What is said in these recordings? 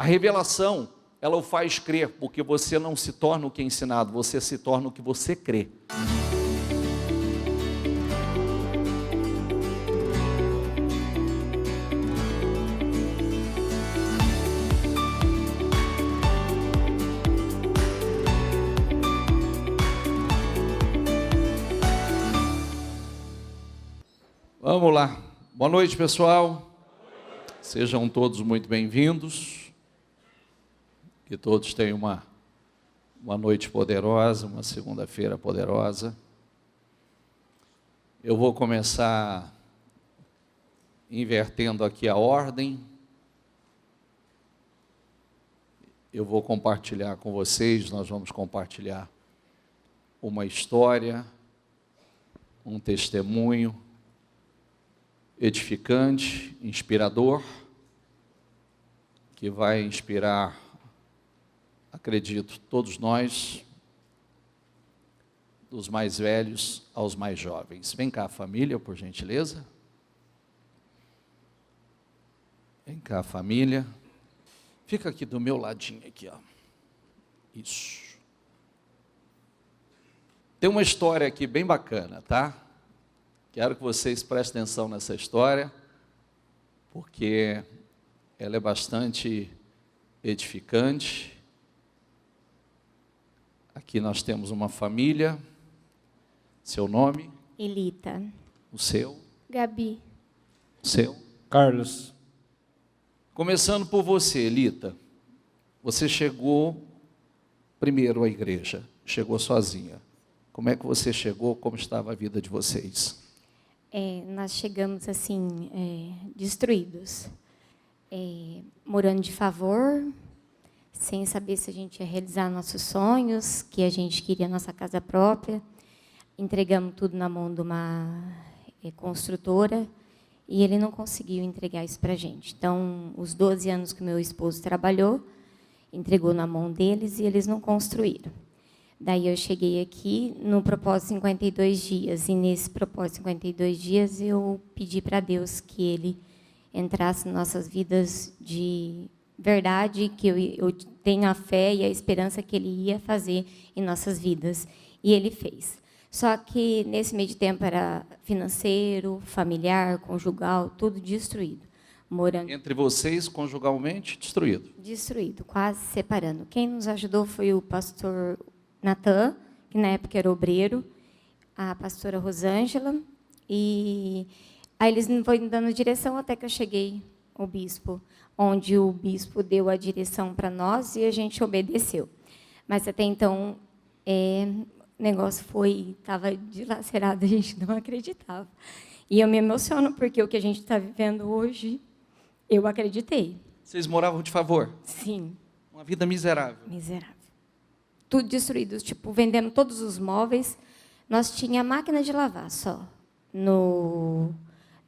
A revelação, ela o faz crer, porque você não se torna o que é ensinado, você se torna o que você crê. Vamos lá. Boa noite, pessoal. Sejam todos muito bem-vindos. Que todos tenham uma noite poderosa, uma segunda-feira poderosa. Eu vou começar invertendo aqui a ordem. Eu vou compartilhar com vocês, nós vamos compartilhar uma história, um testemunho edificante, inspirador, que vai inspirar, acredito, todos nós, dos mais velhos aos mais jovens. Vem cá, família, por gentileza. Vem cá, família. Fica aqui do meu ladinho, aqui, ó. Isso. Tem uma história aqui bem bacana, tá? Quero que vocês prestem atenção nessa história, porque ela é bastante edificante. Aqui nós temos uma família. Seu nome? Elita. O seu? Gabi. O seu? Carlos. Começando por você, Elita. Você chegou primeiro à igreja, chegou sozinha. Como é que você chegou? Como estava a vida de vocês? Nós chegamos assim, destruídos, morando de favor, sem saber se a gente ia realizar nossos sonhos, que a gente queria nossa casa própria. Entregamos tudo na mão de uma construtora e ele não conseguiu entregar isso para a gente. Então, os 12 anos que meu esposo trabalhou, entregou na mão deles e eles não construíram. Daí eu cheguei aqui no propósito 52 dias, e nesse propósito 52 dias eu pedi para Deus que Ele entrasse em nossas vidas de verdade, que eu tenho a fé e a esperança que Ele ia fazer em nossas vidas, e Ele fez. Só que nesse meio de tempo era financeiro, familiar, conjugal, tudo destruído. Morando Entre vocês, conjugalmente, destruído. Destruído, quase separando. Quem nos ajudou foi o pastor Natan, que na época era obreiro, a pastora Rosângela, e aí eles me foram dando direção até que eu cheguei ao bispo, onde o bispo deu a direção para nós e a gente obedeceu. Mas até então, o negócio estava dilacerado, a gente não acreditava. E eu me emociono porque o que a gente está vivendo hoje, eu acreditei. Vocês moravam de favor? Sim. Uma vida miserável. Miserável. Tudo destruído, tipo, vendendo todos os móveis. Nós tinha máquina de lavar só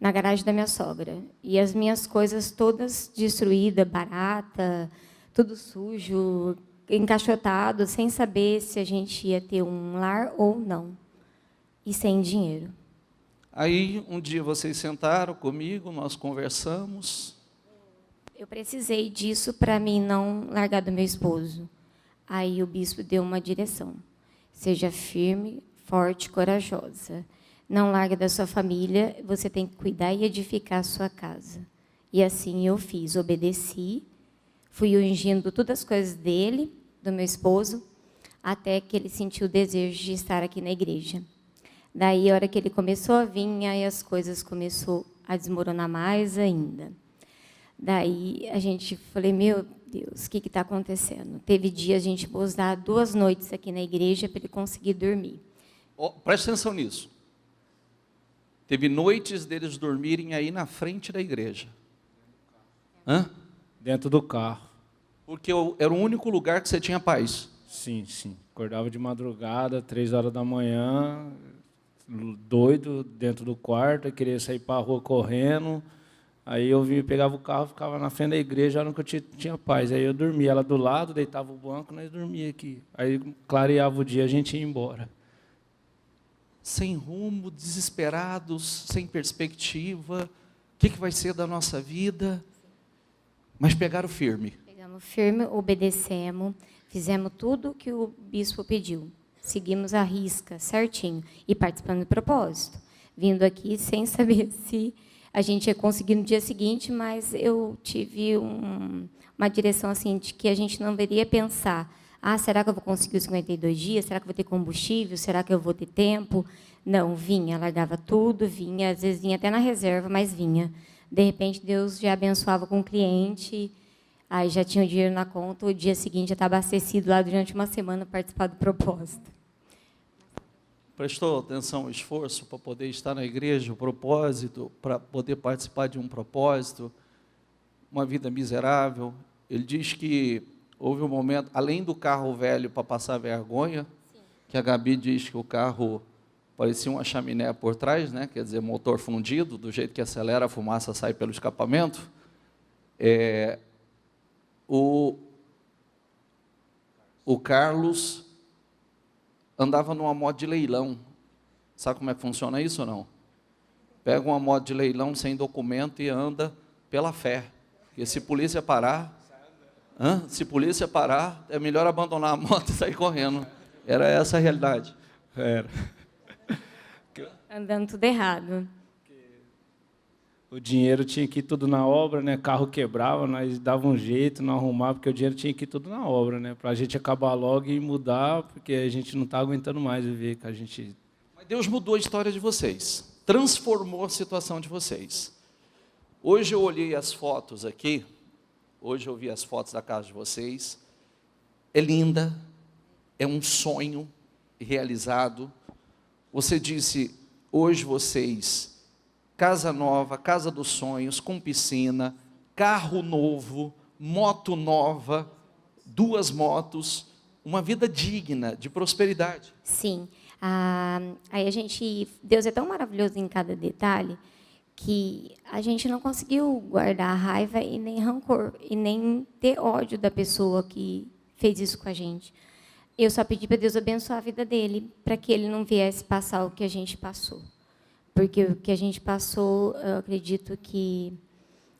na garagem da minha sogra. E as minhas coisas todas destruídas, barata, tudo sujo, encaixotado, sem saber se a gente ia ter um lar ou não. E sem dinheiro. Aí, um dia vocês sentaram comigo, nós conversamos. Eu precisei disso para mim não largar do meu esposo. Aí o bispo deu uma direção. Seja firme, forte, corajosa. Não largue da sua família, você tem que cuidar e edificar a sua casa. E assim eu fiz, obedeci, fui ungindo todas as coisas dele, do meu esposo, até que ele sentiu o desejo de estar aqui na igreja. Daí, a hora que ele começou a vir, aí as coisas começaram a desmoronar mais ainda. Daí, a gente falei, meu Deus, o que está acontecendo? Teve dia a gente pôs dar 2 noites aqui na igreja para ele conseguir dormir. Preste atenção nisso. Teve noites deles dormirem aí na frente da igreja. Hã? Dentro do carro. Porque era o único lugar que você tinha paz. Sim, sim. Acordava de madrugada, 3 horas da manhã, doido, dentro do quarto, eu queria sair para a rua correndo. Aí eu pegava o carro, ficava na frente da igreja, era que eu tinha paz. Aí eu dormia, ela do lado, deitava o banco, nós dormia aqui. Aí clareava o dia, a gente ia embora. Sem rumo, desesperados, sem perspectiva. O que vai ser da nossa vida? Mas pegaram firme. Pegamos firme, obedecemos, fizemos tudo que o bispo pediu. Seguimos a risca, certinho, e participando do propósito. Vindo aqui sem saber se a gente ia conseguir no dia seguinte, mas eu tive uma direção assim, de que a gente não deveria pensar, será que eu vou conseguir os 52 dias? Será que eu vou ter combustível? Será que eu vou ter tempo? Não, vinha, largava tudo, vinha, às vezes vinha até na reserva, mas vinha. De repente, Deus já abençoava com o cliente, aí já tinha o dinheiro na conta, o dia seguinte já estava abastecido lá durante uma semana para participar do propósito. Prestou atenção, esforço para poder estar na igreja, o propósito, para poder participar de um propósito, uma vida miserável. Ele diz que houve um momento, além do carro velho para passar vergonha, sim, que a Gabi diz que o carro parecia uma chaminé por trás, né? Quer dizer, motor fundido, do jeito que acelera, a fumaça sai pelo escapamento. O Carlos andava numa moto de leilão. Sabe como é que funciona isso ou não? Pega uma moto de leilão sem documento e anda pela fé. Porque se polícia parar, é melhor abandonar a moto e sair correndo. Era essa a realidade. Era. Andando tudo errado. O dinheiro tinha que ir tudo na obra, né? Carro quebrava, nós dava um jeito, não arrumava, porque o dinheiro tinha que ir tudo na obra, né? Para a gente acabar logo e mudar, porque a gente não está aguentando mais viver com a gente. Mas Deus mudou a história de vocês, transformou a situação de vocês. Hoje eu olhei as fotos aqui, hoje eu vi as fotos da casa de vocês, é linda, é um sonho realizado. Você disse, hoje vocês... Casa nova, casa dos sonhos, com piscina, carro novo, moto nova, 2 motos, uma vida digna, de prosperidade. Sim. Aí Deus é tão maravilhoso em cada detalhe, que a gente não conseguiu guardar a raiva e nem rancor, e nem ter ódio da pessoa que fez isso com a gente. Eu só pedi para Deus abençoar a vida dele, para que ele não viesse passar o que a gente passou. Porque o que a gente passou, eu acredito que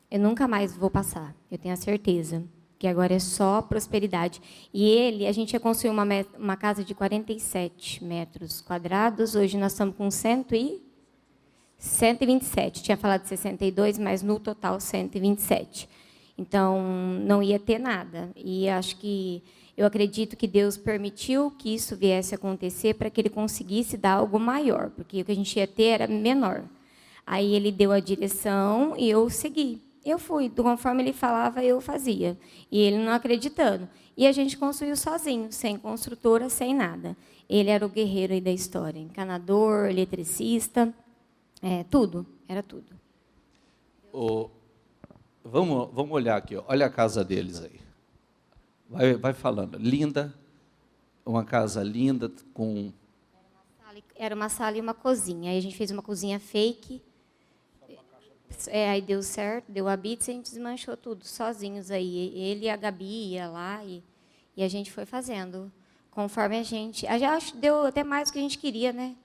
eu nunca mais vou passar. Eu tenho a certeza que agora é só prosperidade. E a gente ia construir uma casa de 47 metros quadrados. Hoje nós estamos com 127. Tinha falado de 62, mas no total 127. Então, não ia ter nada. E eu acredito que Deus permitiu que isso viesse a acontecer para que ele conseguisse dar algo maior, porque o que a gente ia ter era menor. Aí ele deu a direção e eu segui. Eu fui, conforme ele falava, eu fazia. E ele não acreditando. E a gente construiu sozinho, sem construtora, sem nada. Ele era o guerreiro aí da história, encanador, eletricista, tudo, era tudo. Vamos olhar aqui, ó. Olha a casa deles aí. Vai falando. Linda, uma casa linda, com... Era uma sala e uma cozinha. Aí a gente fez uma cozinha fake. Aí deu certo, deu a bits e a gente desmanchou tudo, sozinhos aí. Ele e a Gabi ia lá e a gente foi fazendo. Conforme a gente... Acho que deu até mais do que a gente queria, né?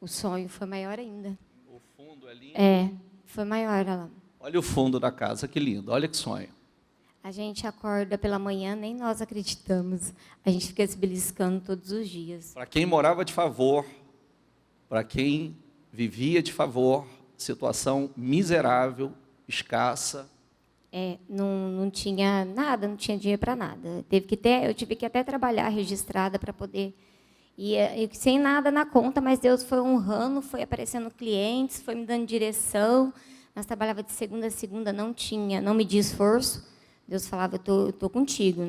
O sonho foi maior ainda. O fundo é lindo. Foi maior lá. Olha o fundo da casa, que lindo. Olha que sonho. A gente acorda pela manhã, nem nós acreditamos. A gente fica se beliscando todos os dias. Para quem morava de favor, para quem vivia de favor, situação miserável, escassa. Não tinha nada, não tinha dinheiro para nada. Eu tive que até trabalhar registrada para poder... E sem nada na conta, mas Deus foi honrando, foi aparecendo clientes, foi me dando direção. Nós trabalhávamos de segunda a segunda, não media esforço. Deus falava, eu tô contigo.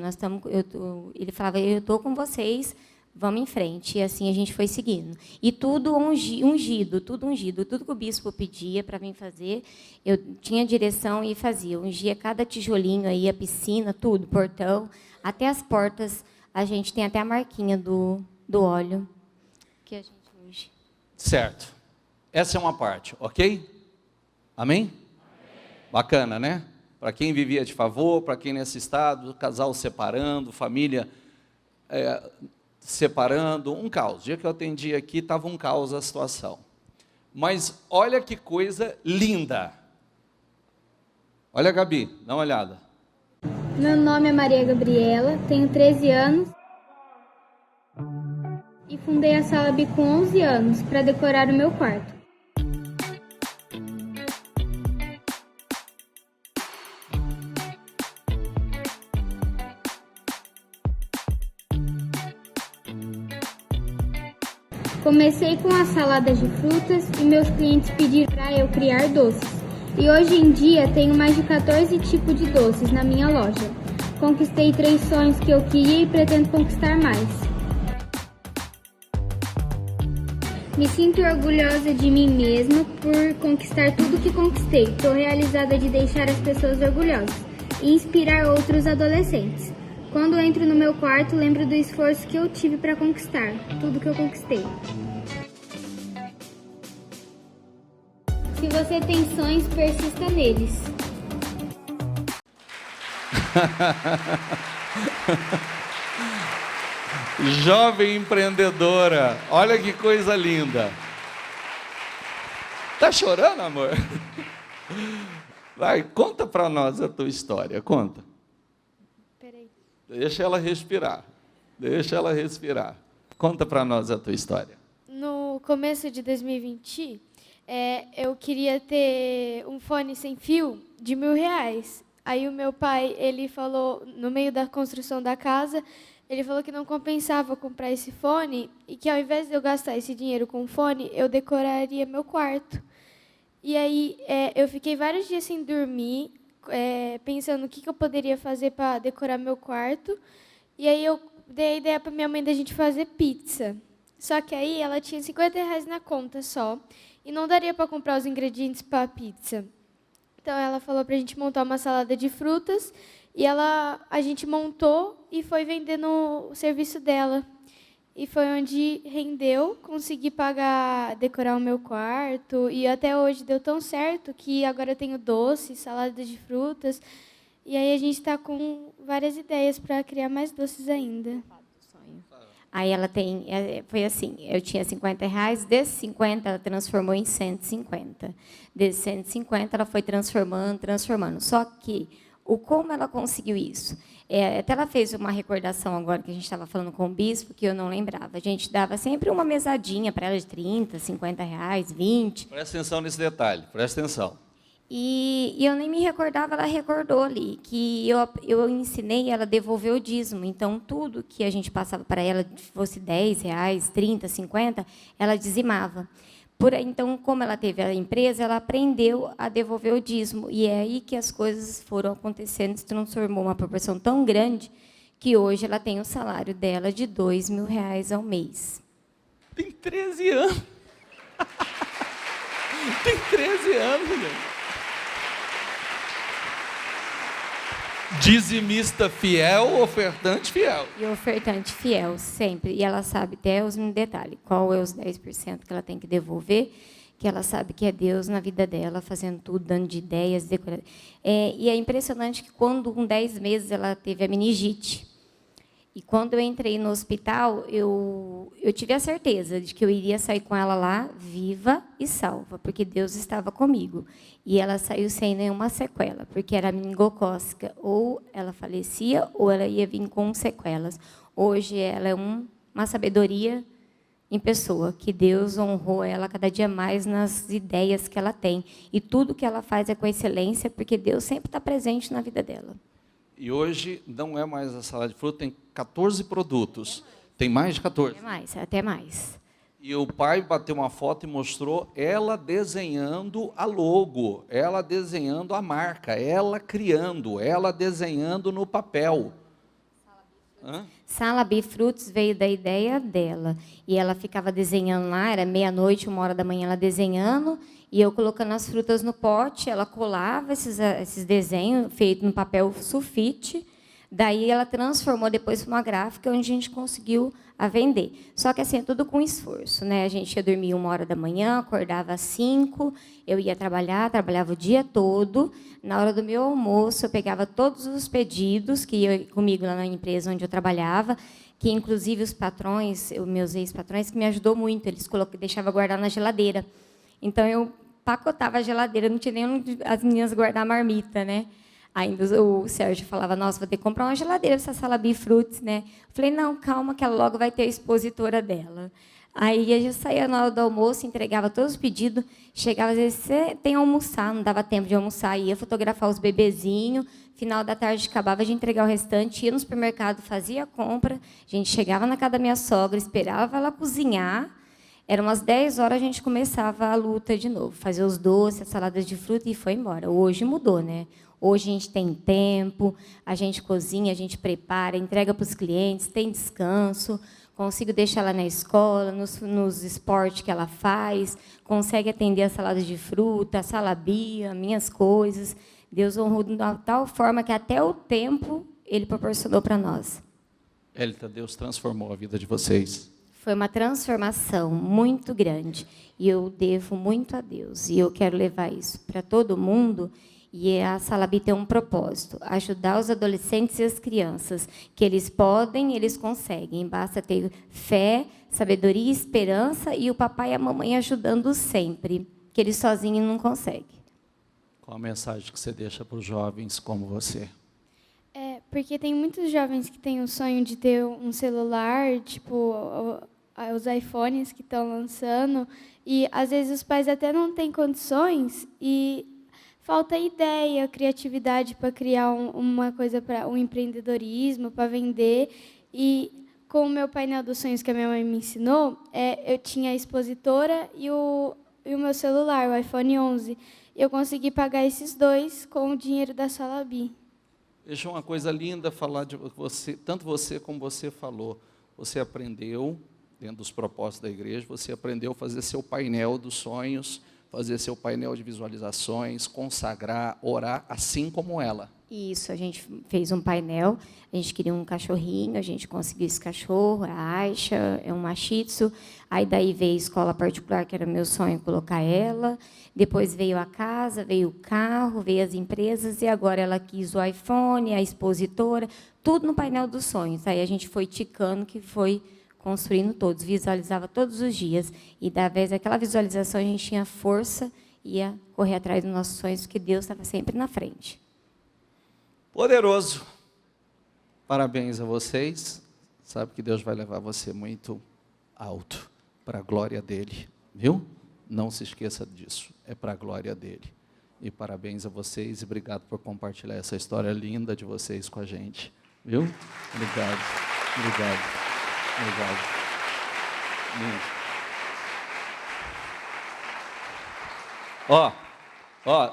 Ele falava, eu estou com vocês, vamos em frente. E assim a gente foi seguindo. E tudo ungido. Tudo que o bispo pedia para vir fazer, eu tinha direção e fazia. Ungia cada tijolinho aí, a piscina, tudo, portão, até as portas. A gente tem até a marquinha do óleo que a gente unge. Certo. Essa é uma parte, ok? Amém? Bacana, né? Para quem vivia de favor, para quem nesse estado, casal separando, família separando, um caos. O dia que eu atendi aqui, estava um caos a situação. Mas olha que coisa linda. Olha, Gabi, dá uma olhada. Meu nome é Maria Gabriela, tenho 13 anos e fundei a Sala B com 11 anos para decorar o meu quarto. Comecei com as saladas de frutas e meus clientes pediram para eu criar doces. E hoje em dia tenho mais de 14 tipos de doces na minha loja. Conquistei 3 sonhos que eu queria e pretendo conquistar mais. Me sinto orgulhosa de mim mesma por conquistar tudo que conquistei. Estou realizada de deixar as pessoas orgulhosas e inspirar outros adolescentes. Quando entro no meu quarto, lembro do esforço que eu tive para conquistar tudo que eu conquistei. Se você tem sonhos, persista neles. Jovem empreendedora, olha que coisa linda. Tá chorando, amor? Vai, conta para nós a tua história, conta. Peraí. Deixa ela respirar. Deixa ela respirar. Conta para nós a tua história. No começo de 2020, eu queria ter um fone sem fio de R$ 1.000. Aí o meu pai, ele falou, no meio da construção da casa, ele falou que não compensava comprar esse fone e que ao invés de eu gastar esse dinheiro com fone, eu decoraria meu quarto. E aí eu fiquei vários dias sem dormir, pensando o que eu poderia fazer para decorar meu quarto. E aí eu dei a ideia para minha mãe da gente fazer pizza. Só que aí ela tinha R$ 50 na conta só e não daria para comprar os ingredientes para a pizza. Então ela falou para a gente montar uma salada de frutas e a gente montou e foi vender no serviço dela. E foi onde rendeu, consegui decorar o meu quarto e até hoje deu tão certo que agora eu tenho doces, salada de frutas. E aí a gente está com várias ideias para criar mais doces ainda. Aí ela foi assim, eu tinha R$ 50, desses 50 ela transformou em 150. Desses 150 ela foi transformando. Só que, como ela conseguiu isso? Até ela fez uma recordação agora, que a gente estava falando com o bispo, que eu não lembrava. A gente dava sempre uma mesadinha para ela de R$ 30, R$ 50, 20. Presta atenção nesse detalhe, presta atenção. E eu nem me recordava, ela recordou ali, que eu ensinei ela a devolver o dízimo. Então, tudo que a gente passava para ela, fosse R$ 10, 30, 50, ela dizimava. Então, como ela teve a empresa, ela aprendeu a devolver o dízimo. E é aí que as coisas foram acontecendo, se transformou uma proporção tão grande que hoje ela tem o salário dela de R$ 2.000 ao mês. Tem 13 anos. Tem 13 anos, gente. Dizimista fiel, ofertante fiel. E ofertante fiel, sempre. E ela sabe até os detalhes, qual é os 10% que ela tem que devolver, que ela sabe que é Deus na vida dela, fazendo tudo, dando de ideias, decorando. E é impressionante que, quando, com 10 meses, ela teve a meningite. E quando eu entrei no hospital, eu tive a certeza de que eu iria sair com ela lá, viva e salva, porque Deus estava comigo. E ela saiu sem nenhuma sequela, porque era meningocócica. Ou ela falecia, ou ela ia vir com sequelas. Hoje, ela é uma sabedoria em pessoa, que Deus honrou ela cada dia mais nas ideias que ela tem. E tudo que ela faz é com excelência, porque Deus sempre está presente na vida dela. E hoje não é mais a salada de fruta, tem 14 produtos. Tem mais de 14? Até mais. E o pai bateu uma foto e mostrou ela desenhando a logo, ela desenhando a marca, ela criando, ela desenhando no papel. Sala B Frutos veio da ideia dela. E ela ficava desenhando lá, era meia-noite, 1h ela desenhando, e eu colocando as frutas no pote, ela colava esses desenhos feitos no papel sulfite. Daí ela transformou depois para uma gráfica, onde a gente conseguiu a vender. Só que assim, é tudo com esforço, né? A gente ia dormir 1h, acordava às 5h, eu ia trabalhava o dia todo. Na hora do meu almoço, eu pegava todos os pedidos que iam comigo lá na empresa onde eu trabalhava, que inclusive os patrões, os meus ex-patrões, que me ajudou muito, eles deixavam guardar na geladeira. Então, eu pacotava a geladeira, não tinha nem onde as meninas guardar a marmita, né? Ainda o Sérgio falava, nossa, vou ter que comprar uma geladeira para essa Salabi Fruits, né? Eu falei, não, calma, que ela logo vai ter a expositora dela. Aí eu já saía na hora do almoço, entregava todos os pedidos, chegava, às vezes, você tem que almoçar, não dava tempo de almoçar, ia fotografar os bebezinhos, final da tarde acabava de entregar o restante, ia no supermercado, fazia a compra, a gente chegava na casa da minha sogra, esperava ela cozinhar, eram umas 10 horas, a gente começava a luta de novo, fazer os doces, as saladas de fruta e foi embora. Hoje mudou, né? Hoje a gente tem tempo, a gente cozinha, a gente prepara, entrega para os clientes, tem descanso, consigo deixar ela na escola, nos esportes que ela faz, consegue atender a salada de fruta, a salabia, minhas coisas. Deus honrou de uma tal forma que até o tempo Ele proporcionou para nós. Elita, Deus transformou a vida de vocês. Foi uma transformação muito grande e eu devo muito a Deus. E eu quero levar isso para todo mundo. E a Salabi tem um propósito, ajudar os adolescentes e as crianças, que eles podem, eles conseguem. Basta ter fé, sabedoria e esperança e o papai e a mamãe ajudando sempre, que eles sozinhos não conseguem. Qual a mensagem que você deixa para os jovens como você? Porque tem muitos jovens que têm o sonho de ter um celular, tipo os iPhones que estão lançando, e às vezes os pais até não têm condições e falta ideia, criatividade para criar uma coisa, para um empreendedorismo, para vender. E com o meu painel dos sonhos que a minha mãe me ensinou, eu tinha a expositora e o meu celular, o iPhone 11. Eu consegui pagar esses dois com o dinheiro da Salabi. Deixa uma coisa linda falar de você, tanto você como você falou. Você aprendeu, dentro dos propósitos da igreja, você aprendeu a fazer seu painel dos sonhos, fazer seu painel de visualizações, consagrar, orar, assim como ela. Isso, a gente fez um painel, a gente queria um cachorrinho, a gente conseguiu esse cachorro, a Aisha, é um machitsu, aí daí veio a escola particular, que era meu sonho colocar ela, depois veio a casa, veio o carro, veio as empresas, e agora ela quis o iPhone, a expositora, tudo no painel dos sonhos. Aí a gente foi ticando, que foi construindo todos, visualizava todos os dias, e da vez daquela visualização a gente tinha força, ia correr atrás dos nossos sonhos, porque Deus estava sempre na frente. Poderoso. Parabéns a vocês. Sabe que Deus vai levar você muito alto, para a glória dEle, viu? Não se esqueça disso, é para a glória dEle. E parabéns a vocês e obrigado por compartilhar essa história linda de vocês com a gente, viu? Obrigado, obrigado, obrigado. Ó,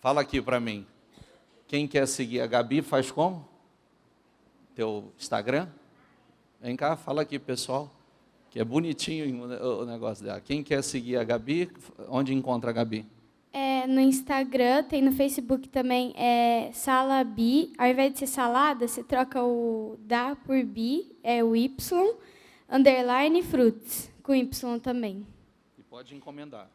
fala aqui para mim. Quem quer seguir a Gabi, faz como? Teu Instagram? Vem cá, fala aqui, pessoal, que é bonitinho o negócio dela. Quem quer seguir a Gabi, onde encontra a Gabi? No Instagram, tem no Facebook também, Salabi. Ao invés de ser salada, você troca o da por bi, o Y, underline fruits, com Y também. E pode encomendar.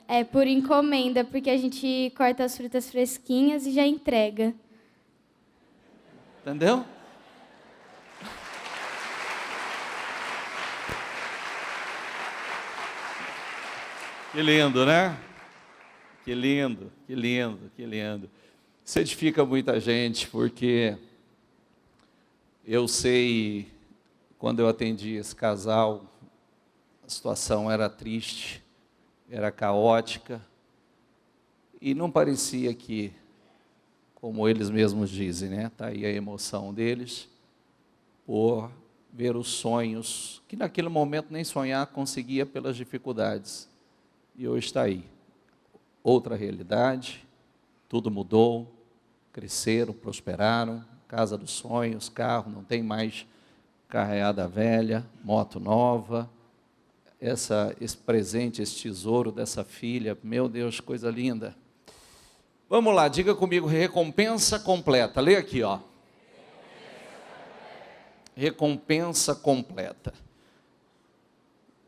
É por encomenda, porque a gente corta as frutas fresquinhas e já entrega. Entendeu? Que lindo, né? Que lindo, que lindo, que lindo. Isso edifica muita gente, porque eu sei, quando eu atendi esse casal, a situação era triste, era caótica, e não parecia que, como eles mesmos dizem, né? Está aí a emoção deles, por ver os sonhos, que naquele momento nem sonhar conseguia pelas dificuldades. E hoje está aí. Outra realidade, tudo mudou, cresceram, prosperaram, casa dos sonhos, carro, não tem mais carreada velha, moto nova, esse presente, esse tesouro dessa filha, meu Deus, coisa linda. Vamos lá, diga comigo, recompensa completa. Lê aqui, ó. Recompensa completa.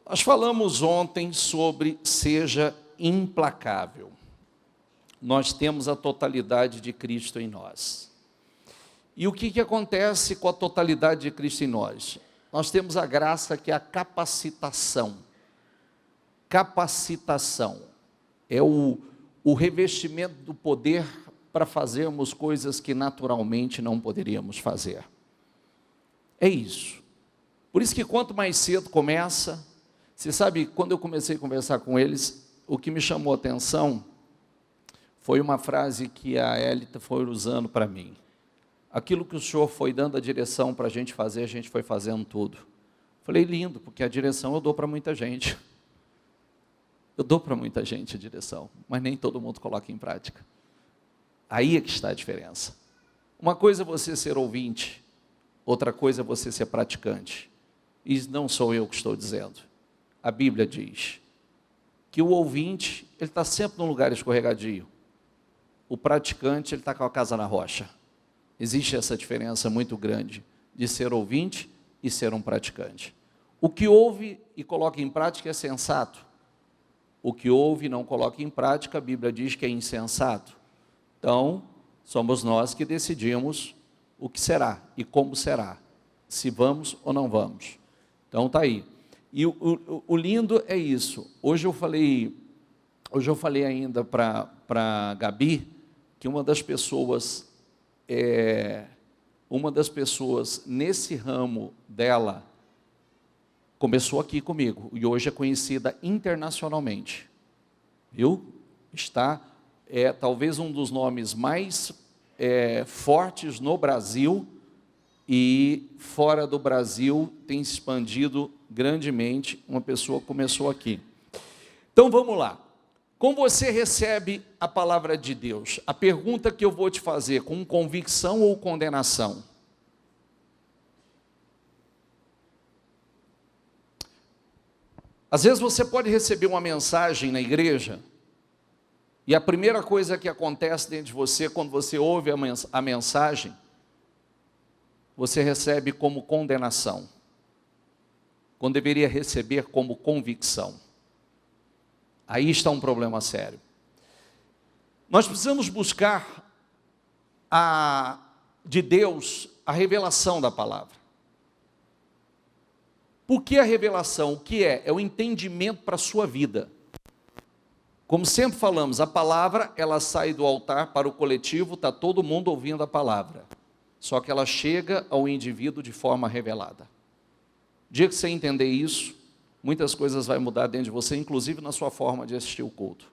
Nós falamos ontem sobre seja implacável. Nós temos a totalidade de Cristo em nós. E o que acontece com a totalidade de Cristo em nós? Nós temos a graça que é a capacitação. Capacitação é o revestimento do poder para fazermos coisas que naturalmente não poderíamos fazer. É isso. Por isso que quanto mais cedo começa, você sabe, quando eu comecei a conversar com eles, o que me chamou a atenção foi uma frase que a Elita foi usando para mim. Aquilo que o Senhor foi dando a direção para a gente fazer, a gente foi fazendo tudo. Falei, lindo, porque a direção eu dou para muita gente. Eu dou para muita gente a direção, mas nem todo mundo coloca em prática. Aí é que está a diferença. Uma coisa é você ser ouvinte, outra coisa é você ser praticante. E não sou eu que estou dizendo. A Bíblia diz que o ouvinte, ele está sempre num lugar escorregadio. O praticante, ele está com a casa na rocha. Existe essa diferença muito grande de ser ouvinte e ser um praticante. O que ouve e coloca em prática é sensato. O que ouve e não coloca em prática, a Bíblia diz que é insensato. Então, somos nós que decidimos o que será e como será, se vamos ou não vamos. Então, está aí. E o lindo é isso. Hoje eu falei ainda para a Gabi, que uma das pessoas nesse ramo dela, começou aqui comigo, e hoje é conhecida internacionalmente, viu? Está, talvez um dos nomes mais fortes no Brasil, e fora do Brasil tem se expandido grandemente, uma pessoa começou aqui. Então vamos lá, como você recebe a palavra de Deus? A pergunta que eu vou te fazer, com convicção ou condenação? Às vezes você pode receber uma mensagem na igreja, e a primeira coisa que acontece dentro de você, quando você ouve a mensagem, você recebe como condenação, quando deveria receber como convicção. Aí está um problema sério. Nós precisamos buscar de Deus a revelação da palavra. Por que a revelação? O que é? É o entendimento para a sua vida. Como sempre falamos, a palavra, ela sai do altar para o coletivo, está todo mundo ouvindo a palavra. Só que ela chega ao indivíduo de forma revelada. O dia que você entender isso, muitas coisas vão mudar dentro de você, inclusive na sua forma de assistir o culto.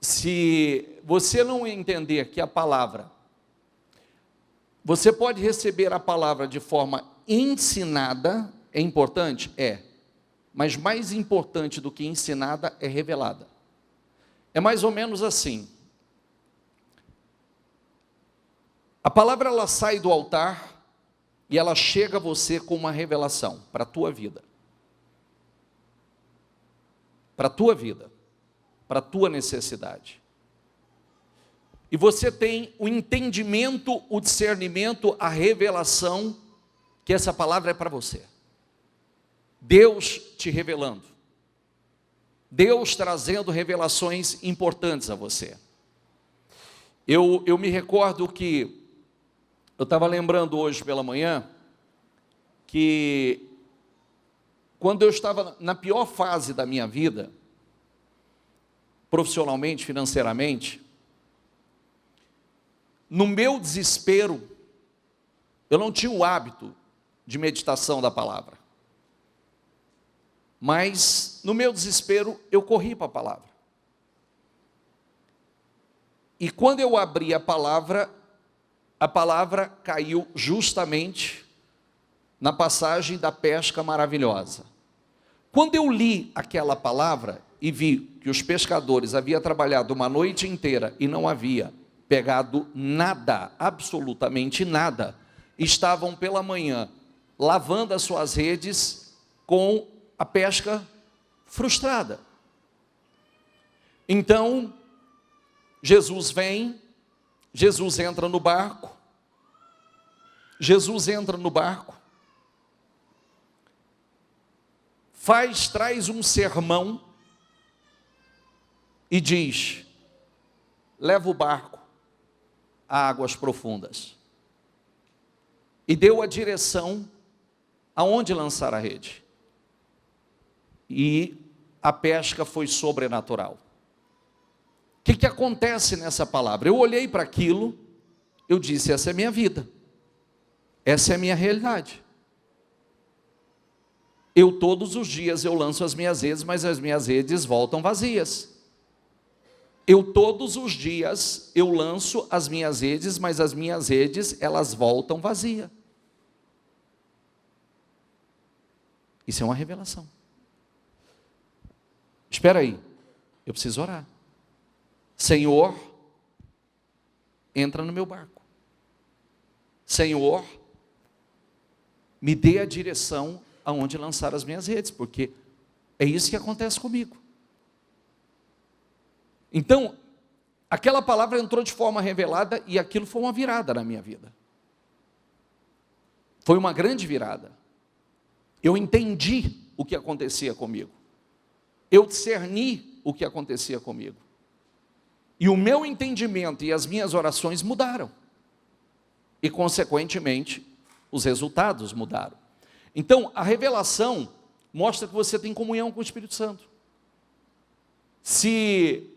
Se você não entender que a palavra, você pode receber a palavra de forma ensinada, é importante? É. Mas mais importante do que ensinada é revelada. É mais ou menos assim. A palavra, ela sai do altar e ela chega a você com uma revelação para a tua vida. Para a tua vida. Para a tua necessidade. E você tem o entendimento, o discernimento, a revelação que essa palavra é para você. Deus te revelando. Deus trazendo revelações importantes a você. Eu me recordo que, eu estava lembrando hoje pela manhã, que quando eu estava na pior fase da minha vida, profissionalmente, financeiramente, no meu desespero, eu não tinha o hábito de meditação da palavra. Mas, no meu desespero, eu corri para a palavra. E quando eu abri a palavra caiu justamente na passagem da pesca maravilhosa. Quando eu li aquela palavra e vi que os pescadores haviam trabalhado uma noite inteira e não havia pegado nada, absolutamente nada, estavam pela manhã lavando as suas redes com a pesca frustrada. Então, Jesus vem, Jesus entra no barco, traz um sermão e diz: leva o barco a águas profundas. E deu a direção aonde lançar a rede. E a pesca foi sobrenatural. que acontece nessa palavra? Eu olhei para aquilo, eu disse, essa é a minha vida, essa é a minha realidade. Todos os dias eu lanço as minhas redes, mas as minhas redes voltam vazias. Todos os dias eu lanço as minhas redes, mas as minhas redes, elas voltam vazias. Isso é uma revelação. Espera aí, eu preciso orar. Senhor, entra no meu barco. Senhor, me dê a direção aonde lançar as minhas redes, porque é isso que acontece comigo. Então, aquela palavra entrou de forma revelada e aquilo foi uma virada na minha vida. Foi uma grande virada. Eu entendi o que acontecia comigo. Eu discerni o que acontecia comigo. E o meu entendimento e as minhas orações mudaram. E, consequentemente, os resultados mudaram. Então, a revelação mostra que você tem comunhão com o Espírito Santo. Se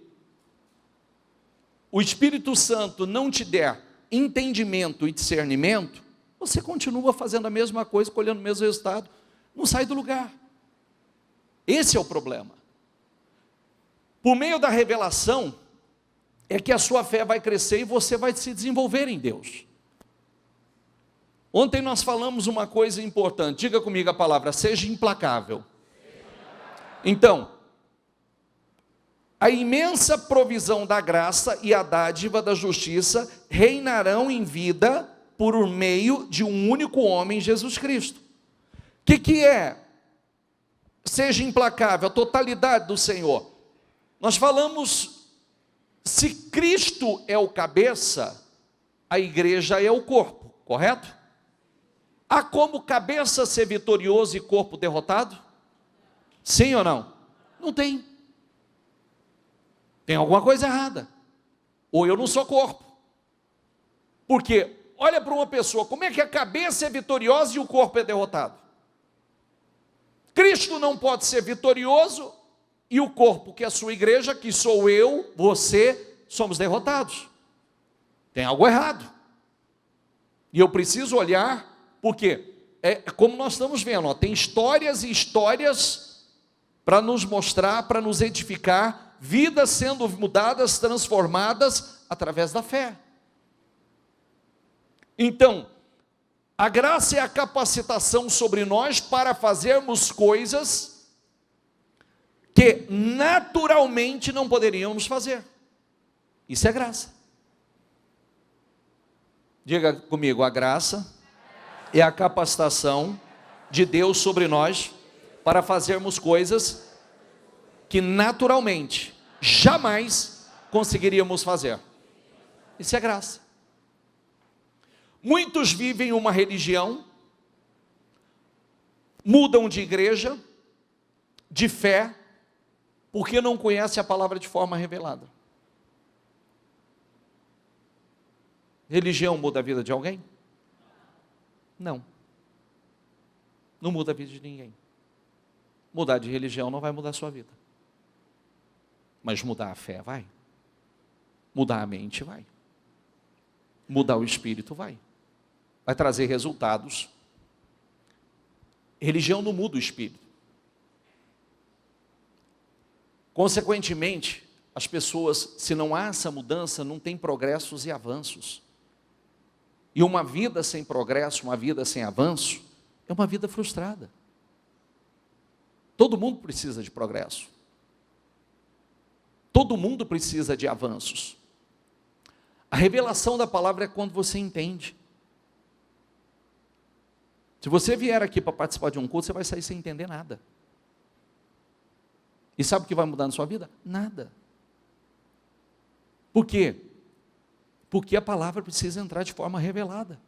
o Espírito Santo não te der entendimento e discernimento, você continua fazendo a mesma coisa, colhendo o mesmo resultado, não sai do lugar. Esse é o problema. Por meio da revelação, é que a sua fé vai crescer e você vai se desenvolver em Deus. Ontem nós falamos uma coisa importante, diga comigo a palavra, seja implacável. Então, a imensa provisão da graça e a dádiva da justiça reinarão em vida por meio de um único homem, Jesus Cristo. O que é? Seja implacável, a totalidade do Senhor. Nós falamos, se Cristo é o cabeça, a igreja é o corpo, correto? Há como cabeça ser vitorioso e corpo derrotado? Sim ou não? Não tem. Tem alguma coisa errada. Ou eu não sou corpo. Porque, olha para uma pessoa, como é que a cabeça é vitoriosa e o corpo é derrotado? Cristo não pode ser vitorioso e o corpo, que é a sua igreja, que sou eu, você, somos derrotados. Tem algo errado. E eu preciso olhar, porque é como nós estamos vendo, ó, tem histórias e histórias para nos mostrar, para nos edificar, vidas sendo mudadas, transformadas através da fé. Então, a graça é a capacitação sobre nós para fazermos coisas que naturalmente não poderíamos fazer. Isso é graça. Diga comigo, a graça é a capacitação de Deus sobre nós para fazermos coisas que naturalmente jamais conseguiríamos fazer. Isso é graça. Muitos vivem uma religião, mudam de igreja, de fé, porque não conhecem a palavra de forma revelada. Religião muda a vida de alguém? Não. Não muda a vida de ninguém. Mudar de religião não vai mudar a sua vida. Mas mudar a fé vai. Mudar a mente vai. Mudar o espírito vai. Vai trazer resultados. Religião não muda o espírito. Consequentemente, as pessoas, se não há essa mudança, não tem progressos e avanços. E uma vida sem progresso, uma vida sem avanço, é uma vida frustrada. Todo mundo precisa de progresso. Todo mundo precisa de avanços. A revelação da palavra é quando você entende. Se você vier aqui para participar de um culto, você vai sair sem entender nada. E sabe o que vai mudar na sua vida? Nada. Por quê? Porque a palavra precisa entrar de forma revelada.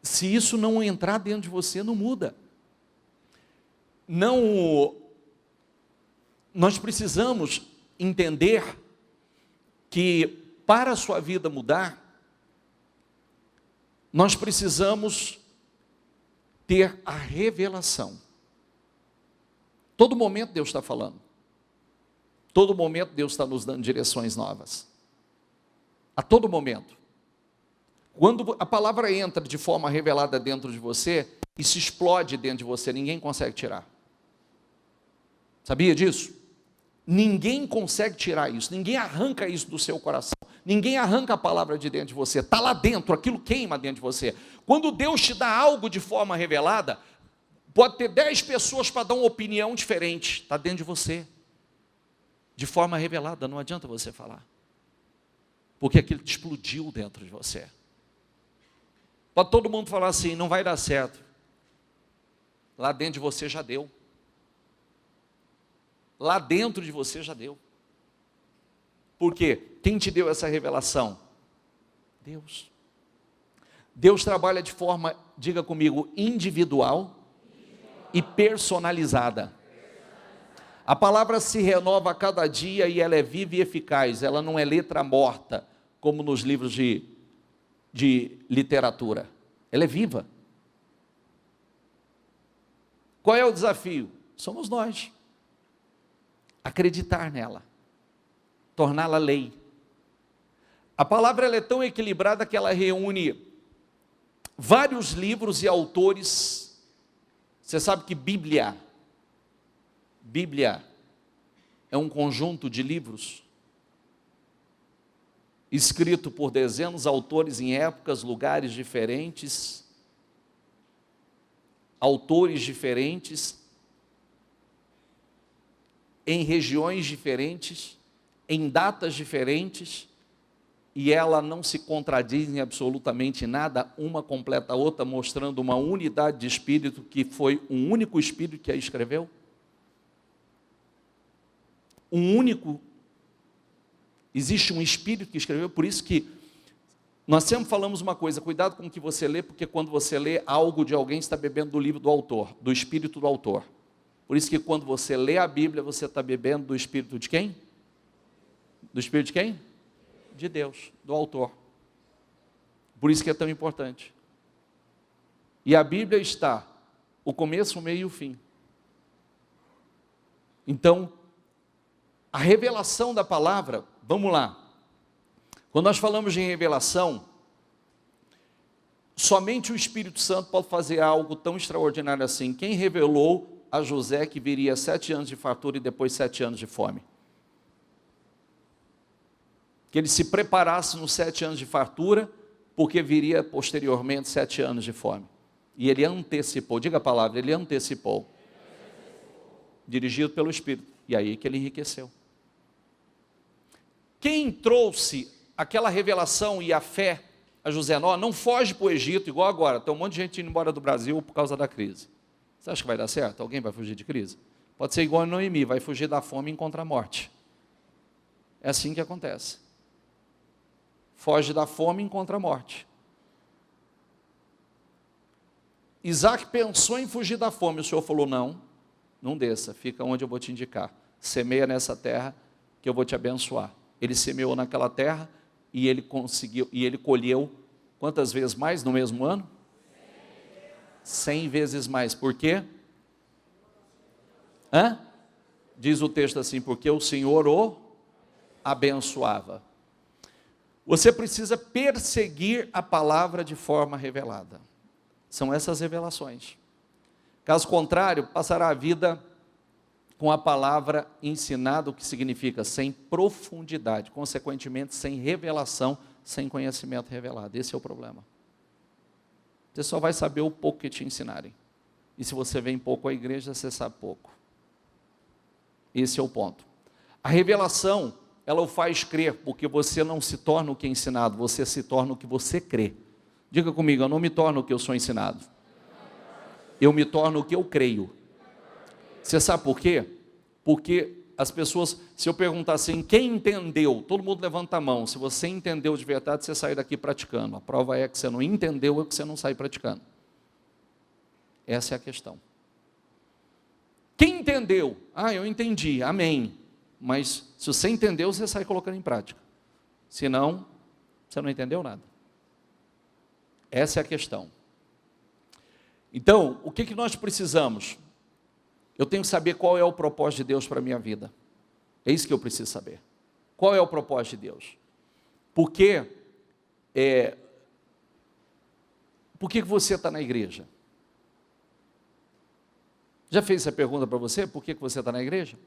Se isso não entrar dentro de você, não muda. Nós precisamos entender que para a sua vida mudar, nós precisamos ter a revelação. Todo momento Deus está falando. todo momento Deus está nos dando direções novas. A todo momento. Quando a palavra entra de forma revelada dentro de você, isso explode dentro de você, ninguém consegue tirar. Sabia disso? Ninguém consegue tirar isso, ninguém arranca isso do seu coração, ninguém arranca a palavra de dentro de você, está lá dentro, aquilo queima dentro de você. Quando Deus te dá algo de forma revelada, pode ter 10 pessoas para dar uma opinião diferente, está dentro de você, de forma revelada, não adianta você falar, porque aquilo explodiu dentro de você. Pode todo mundo falar assim, não vai dar certo, lá dentro de você já deu. Lá dentro de você já deu. Por quê? Quem te deu essa revelação? Deus. Deus trabalha de forma, diga comigo, individual e personalizada. A palavra se renova a cada dia e ela é viva e eficaz. Ela não é letra morta, como nos livros de literatura. Ela é viva. Qual é o desafio? Somos nós. Acreditar nela, torná-la lei. A palavra ela é tão equilibrada que ela reúne vários livros e autores. Você sabe que Bíblia é um conjunto de livros escrito por dezenas de autores em épocas, lugares diferentes, autores diferentes, em regiões diferentes, em datas diferentes, e ela não se contradiz em absolutamente nada, uma completa a outra, mostrando uma unidade de espírito, que foi um único espírito que a escreveu. Existe um espírito que escreveu, por isso que nós sempre falamos uma coisa, cuidado com o que você lê, porque quando você lê algo de alguém, você está bebendo do livro do autor, do espírito do autor. Por isso que quando você lê a Bíblia, você está bebendo do Espírito de quem? Do Espírito de quem? De Deus, do autor. Por isso que é tão importante. E a Bíblia está o começo, o meio e o fim. Então, a revelação da palavra, vamos lá. Quando nós falamos de revelação, somente o Espírito Santo pode fazer algo tão extraordinário assim. Quem revelou a José que viria 7 anos de fartura e depois 7 anos de fome? Que ele se preparasse nos 7 anos de fartura, porque viria posteriormente 7 anos de fome. E ele antecipou, diga a palavra, ele antecipou. Dirigido pelo Espírito. E aí que ele enriqueceu. Quem trouxe aquela revelação e a fé a José? Não foge para o Egito igual agora. Tem um monte de gente indo embora do Brasil por causa da crise. Você acha que vai dar certo? Alguém vai fugir de crise? Pode ser igual a Noemi, vai fugir da fome e encontrar a morte. É assim que acontece. Foge da fome e encontra a morte. Isaac pensou em fugir da fome, o Senhor falou, não desça, fica onde eu vou te indicar. Semeia nessa terra que eu vou te abençoar. Ele semeou naquela terra e ele conseguiu, e ele colheu quantas vezes mais no mesmo ano? 100 vezes mais. Por quê? Diz o texto assim, porque o Senhor o abençoava. Você precisa perseguir a palavra de forma revelada. São essas revelações. Caso contrário, passará a vida com a palavra ensinada, o que significa sem profundidade, consequentemente sem revelação, sem conhecimento revelado. Esse é o problema. Você só vai saber o pouco que te ensinarem. E se você vem pouco à igreja, você sabe pouco. Esse é o ponto. A revelação, ela o faz crer, porque você não se torna o que é ensinado, você se torna o que você crê. Diga comigo, eu não me torno o que eu sou ensinado. Eu me torno o que eu creio. Você sabe por quê? Porque as pessoas, se eu perguntar assim, quem entendeu? Todo mundo levanta a mão. Se você entendeu de verdade, você sai daqui praticando. A prova é que você não entendeu, é que você não sai praticando. Essa é a questão. Quem entendeu? Eu entendi, amém. Mas se você entendeu, você sai colocando em prática. Se não, você não entendeu nada. Essa é a questão. Então, o que nós precisamos? Eu tenho que saber qual é o propósito de Deus para a minha vida. É isso que eu preciso saber. Qual é o propósito de Deus? Por que você está na igreja? Já fez essa pergunta para você? Por que você está na igreja?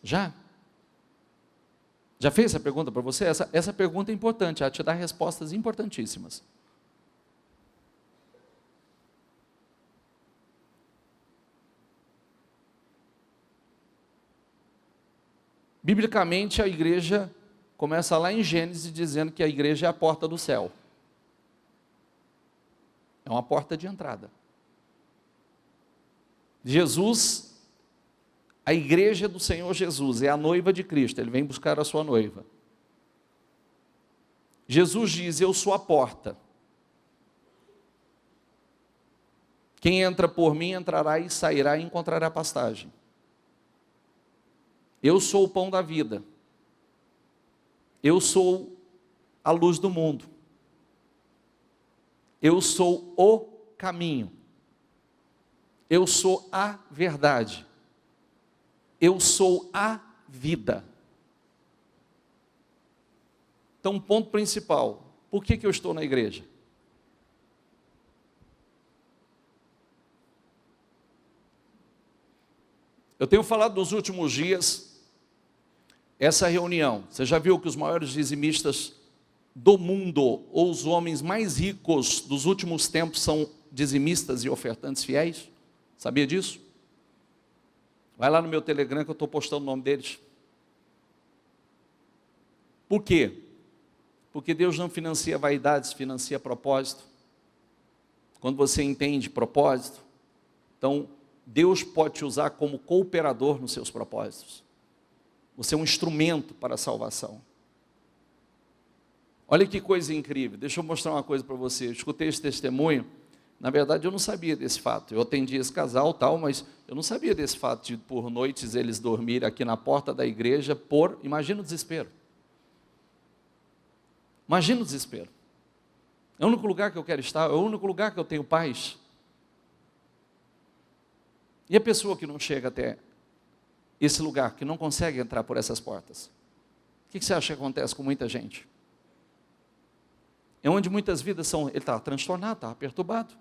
Já? Já fez essa pergunta para você? Essa pergunta é importante, ela te dá respostas importantíssimas. Biblicamente, a igreja começa lá em Gênesis dizendo que a igreja é a porta do céu. É uma porta de entrada. Jesus, a igreja do Senhor Jesus, é a noiva de Cristo, ele vem buscar a sua noiva. Jesus diz: eu sou a porta. Quem entra por mim entrará e sairá e encontrará pastagem. Eu sou o pão da vida. Eu sou a luz do mundo. Eu sou o caminho. Eu sou a verdade. Eu sou a vida. Então, ponto principal: por que eu estou na igreja? Eu tenho falado nos últimos dias, essa reunião, você já viu que os maiores dizimistas do mundo, ou os homens mais ricos dos últimos tempos, são dizimistas e ofertantes fiéis? Sabia disso? Vai lá no meu Telegram que eu estou postando o nome deles. Por quê? Porque Deus não financia vaidades, financia propósito. Quando você entende propósito, então Deus pode te usar como cooperador nos seus propósitos. Você é um instrumento para a salvação. Olha que coisa incrível. Deixa eu mostrar uma coisa para você. Eu escutei esse testemunho. Na verdade, eu não sabia desse fato. Eu atendi esse casal, tal, mas eu não sabia desse fato de por noites eles dormirem aqui na porta da igreja imagina o desespero. Imagina o desespero. É o único lugar que eu quero estar, é o único lugar que eu tenho paz. E a pessoa que não chega até esse lugar, que não consegue entrar por essas portas, o que você acha que acontece com muita gente? É onde muitas vidas são, ele está transtornado, está perturbado.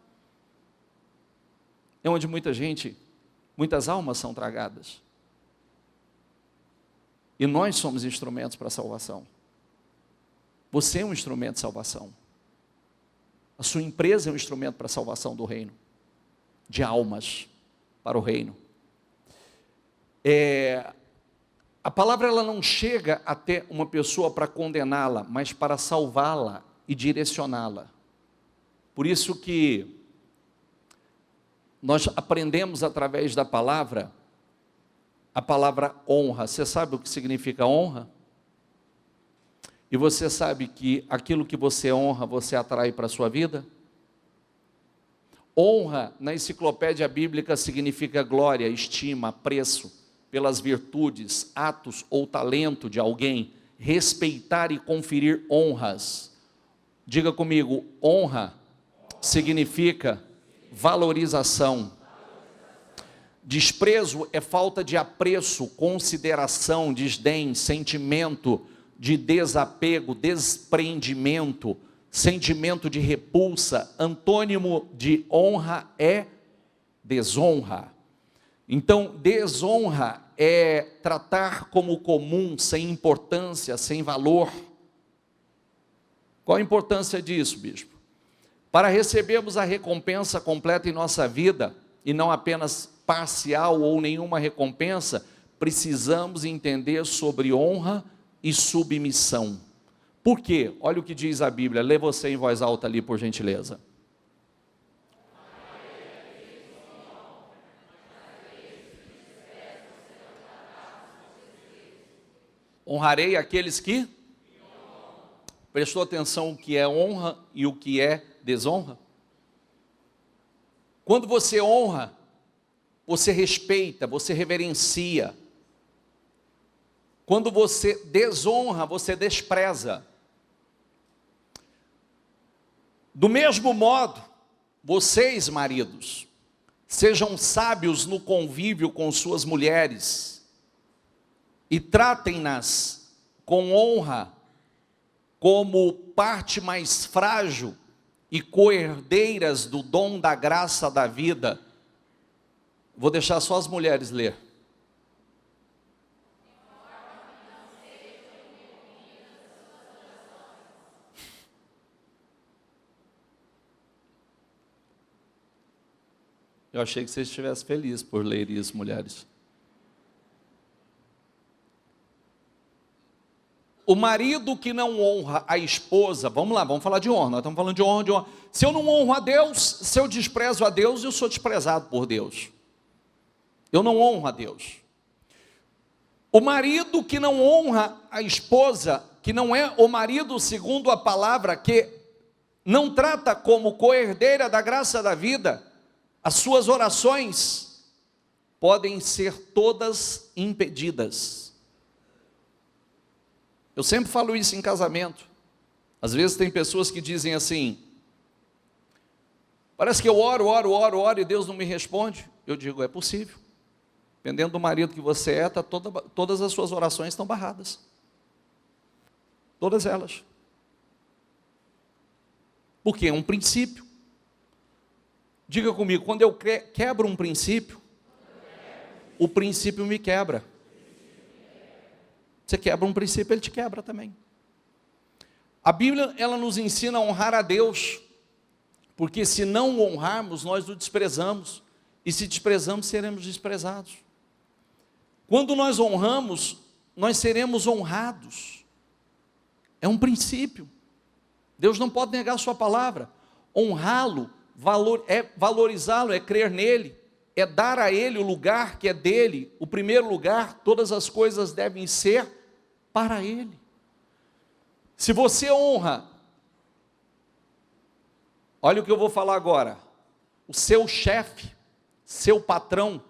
É onde muitas almas são tragadas. E nós somos instrumentos para a salvação. Você é um instrumento de salvação. A sua empresa é um instrumento para a salvação do reino, de almas para o reino. A palavra ela não chega até uma pessoa para condená-la, mas para salvá-la e direcioná-la. Por isso que nós aprendemos através da palavra, a palavra honra. Você sabe o que significa honra? E você sabe que aquilo que você honra, você atrai para a sua vida? Honra, na enciclopédia bíblica, significa glória, estima, apreço pelas virtudes, atos ou talento de alguém, respeitar e conferir honras. Diga comigo, honra significa valorização. Desprezo é falta de apreço, consideração, desdém, sentimento de desapego, desprendimento, sentimento de repulsa. Antônimo de honra é desonra. Então, desonra é tratar como comum, sem importância, sem valor. Qual a importância disso, bispo? Para recebermos a recompensa completa em nossa vida, e não apenas parcial ou nenhuma recompensa, precisamos entender sobre honra e submissão. Por quê? Olha o que diz a Bíblia. Lê você em voz alta ali, por gentileza. Honrarei aqueles que? Prestou atenção o que é honra e o que é desonra? Quando você honra, você respeita, você reverencia. Quando você desonra, você despreza. Do mesmo modo, vocês, maridos, Sejam sábios no convívio com suas mulheres e tratem-nas com honra, como parte mais frágil e coerdeiras do dom da graça da vida. Vou deixar só as mulheres ler. Eu achei que vocês estivessem felizes por ler isso, mulheres. O marido que não honra a esposa, vamos lá, vamos falar de honra, nós estamos falando de honra, de honra. Se eu não honro a Deus, se eu desprezo a Deus, eu sou desprezado por Deus. Eu não honro a Deus. O marido que não honra a esposa, que não é o marido segundo a palavra, que não trata como coerdeira da graça da vida, as suas orações podem ser todas impedidas. Eu sempre falo isso em casamento. Às vezes tem pessoas que dizem assim: parece que eu oro e Deus não me responde. Eu digo, é possível. Dependendo do marido que você é, todas as suas orações estão barradas. Todas elas. Porque é um princípio. Diga comigo, quando eu quebro um princípio, o princípio me quebra. Você quebra um princípio, ele te quebra também. A Bíblia, ela nos ensina a honrar a Deus, porque se não o honrarmos, nós o desprezamos, e se desprezamos, seremos desprezados. Quando nós honramos, nós seremos honrados. É um princípio. Deus não pode negar a sua palavra. Honrá-lo, valorizá-lo, é crer nele, é dar a ele o lugar que é dele, o primeiro lugar. Todas as coisas devem ser para ele. Se você honra, olha o que eu vou falar agora, o seu chefe, seu patrão,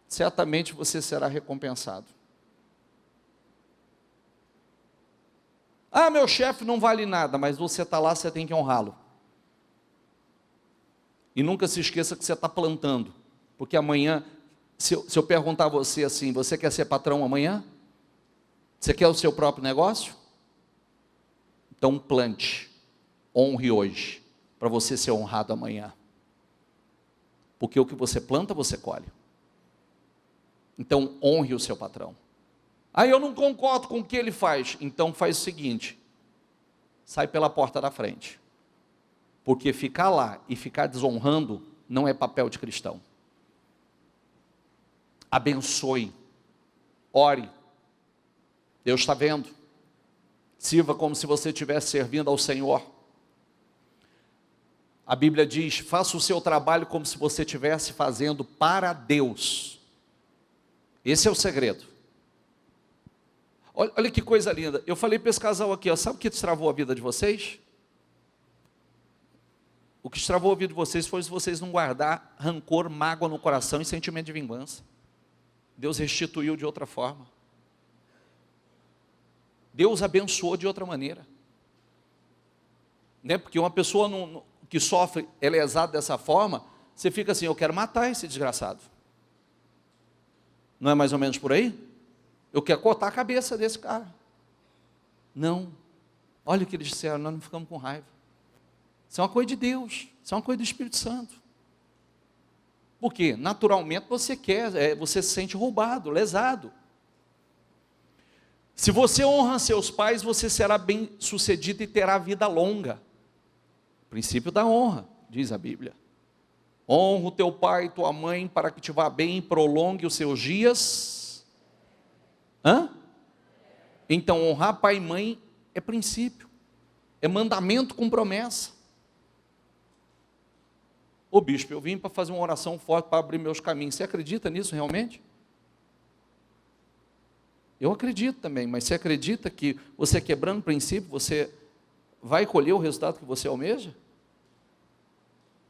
certamente você será recompensado. Ah, meu chefe não vale nada, mas você está lá, você tem que honrá-lo. E nunca se esqueça que você está plantando, porque amanhã, se eu perguntar a você assim, você quer ser patrão amanhã? Você quer o seu próprio negócio? Então plante, honre hoje, para você ser honrado amanhã. Porque o que você planta, você colhe. Então honre o seu patrão. Ah, eu não concordo com o que ele faz. Então faz o seguinte, sai pela porta da frente. Porque ficar lá e ficar desonrando não é papel de cristão. Abençoe, ore, Deus está vendo, sirva como se você estivesse servindo ao Senhor. A Bíblia diz, faça o seu trabalho como se você estivesse fazendo para Deus. Esse é o segredo. Olha que coisa linda, eu falei para esse casal aqui, ó, sabe o que destravou a vida de vocês? O que destravou a vida de vocês foi se vocês não guardar rancor, mágoa no coração e sentimento de vingança. Deus restituiu de outra forma. Deus abençoou de outra maneira. Né? Porque uma pessoa que sofre, é lesada dessa forma, você fica assim, eu quero matar esse desgraçado. Não é mais ou menos por aí? Eu quero cortar a cabeça desse cara. Não. Olha o que eles disseram, nós não ficamos com raiva. Isso é uma coisa de Deus, isso é uma coisa do Espírito Santo. Por quê? Naturalmente você quer, você se sente roubado, lesado. Se você honra seus pais, você será bem sucedido e terá vida longa. Princípio da honra, diz a Bíblia. Honra o teu pai e tua mãe para que te vá bem e prolongue os seus dias. Então honrar pai e mãe é princípio, é mandamento com promessa. Ô bispo, eu vim para fazer uma oração forte para abrir meus caminhos. Você acredita nisso realmente? Eu acredito também, mas você acredita que você quebrando o princípio, você vai colher o resultado que você almeja?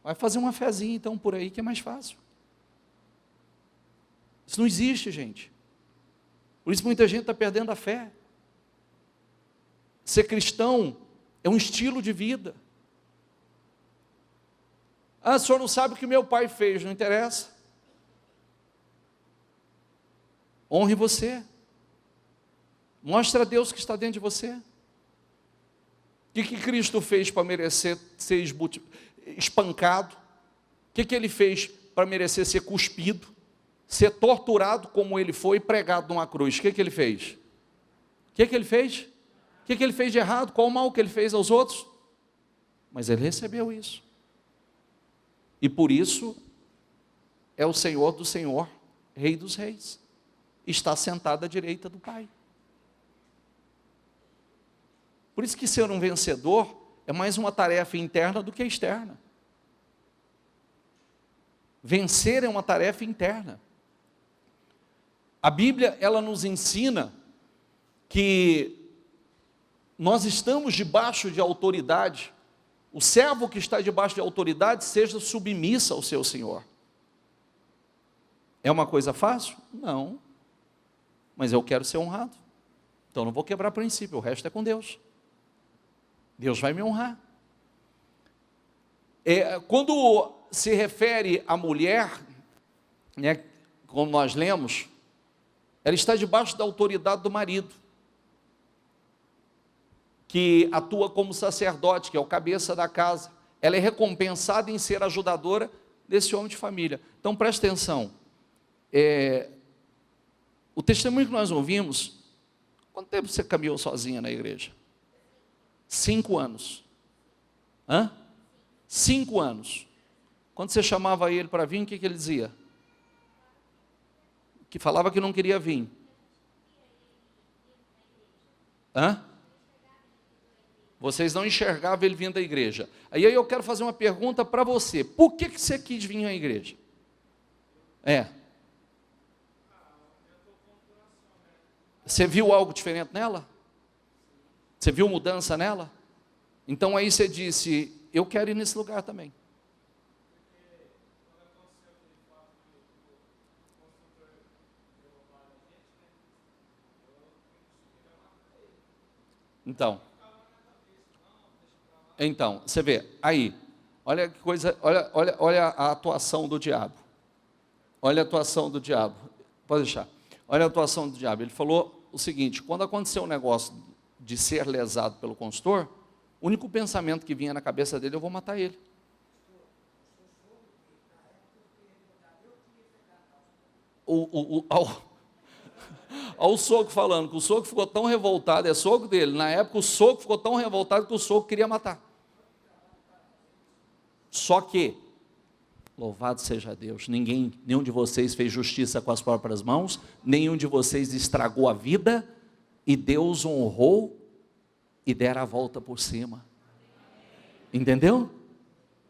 Vai fazer uma fezinha então por aí que é mais fácil. Isso não existe, gente. Por isso muita gente está perdendo a fé. Ser cristão é um estilo de vida. Ah, o senhor não sabe o que meu pai fez, não interessa. Honre você. Mostre a Deus que está dentro de você. O que Cristo fez para merecer ser espancado? O que Ele fez para merecer ser cuspido? Ser torturado como Ele foi, pregado numa cruz? O que Ele fez? O que Ele fez? O que Ele fez de errado? Qual o mal que Ele fez aos outros? Mas Ele recebeu isso. E por isso, é o Senhor do Senhor, Rei dos Reis. Está sentado à direita do Pai. Por isso que ser um vencedor é mais uma tarefa interna do que externa. Vencer é uma tarefa interna. A Bíblia, ela nos ensina que nós estamos debaixo de autoridade. O servo que está debaixo de autoridade seja submissa ao seu Senhor. É uma coisa fácil? Não. Mas eu quero ser honrado. Então não vou quebrar princípio, o resto é com Deus. Deus vai me honrar. Quando se refere à mulher, né, como nós lemos, ela está debaixo da autoridade do marido, que atua como sacerdote, que é o cabeça da casa. Ela é recompensada em ser ajudadora desse homem de família. Então preste atenção. O testemunho que nós ouvimos, quanto tempo você caminhou sozinha na igreja? 5 anos. 5 anos. Quando você chamava ele para vir, o que ele dizia? Que falava que não queria vir. Vocês não enxergavam ele vindo da igreja. Aí eu quero fazer uma pergunta para você. Por que você quis vir à igreja? Você viu algo diferente nela? Você viu mudança nela? Então aí você disse, eu quero ir nesse lugar também. Então, você vê, aí, olha que coisa, olha a atuação do diabo. Olha a atuação do diabo. Pode deixar. Olha a atuação do diabo. Ele falou o seguinte: quando aconteceu o negócio de ser lesado pelo consultor, o único pensamento que vinha na cabeça dele, eu vou matar ele. Olha o sogro falando, que o sogro ficou tão revoltado, é sogro dele, na época o sogro ficou tão revoltado que o sogro queria matar. Só que, louvado seja Deus, nenhum de vocês fez justiça com as próprias mãos, nenhum de vocês estragou a vida, e Deus honrou e dera a volta por cima. Entendeu?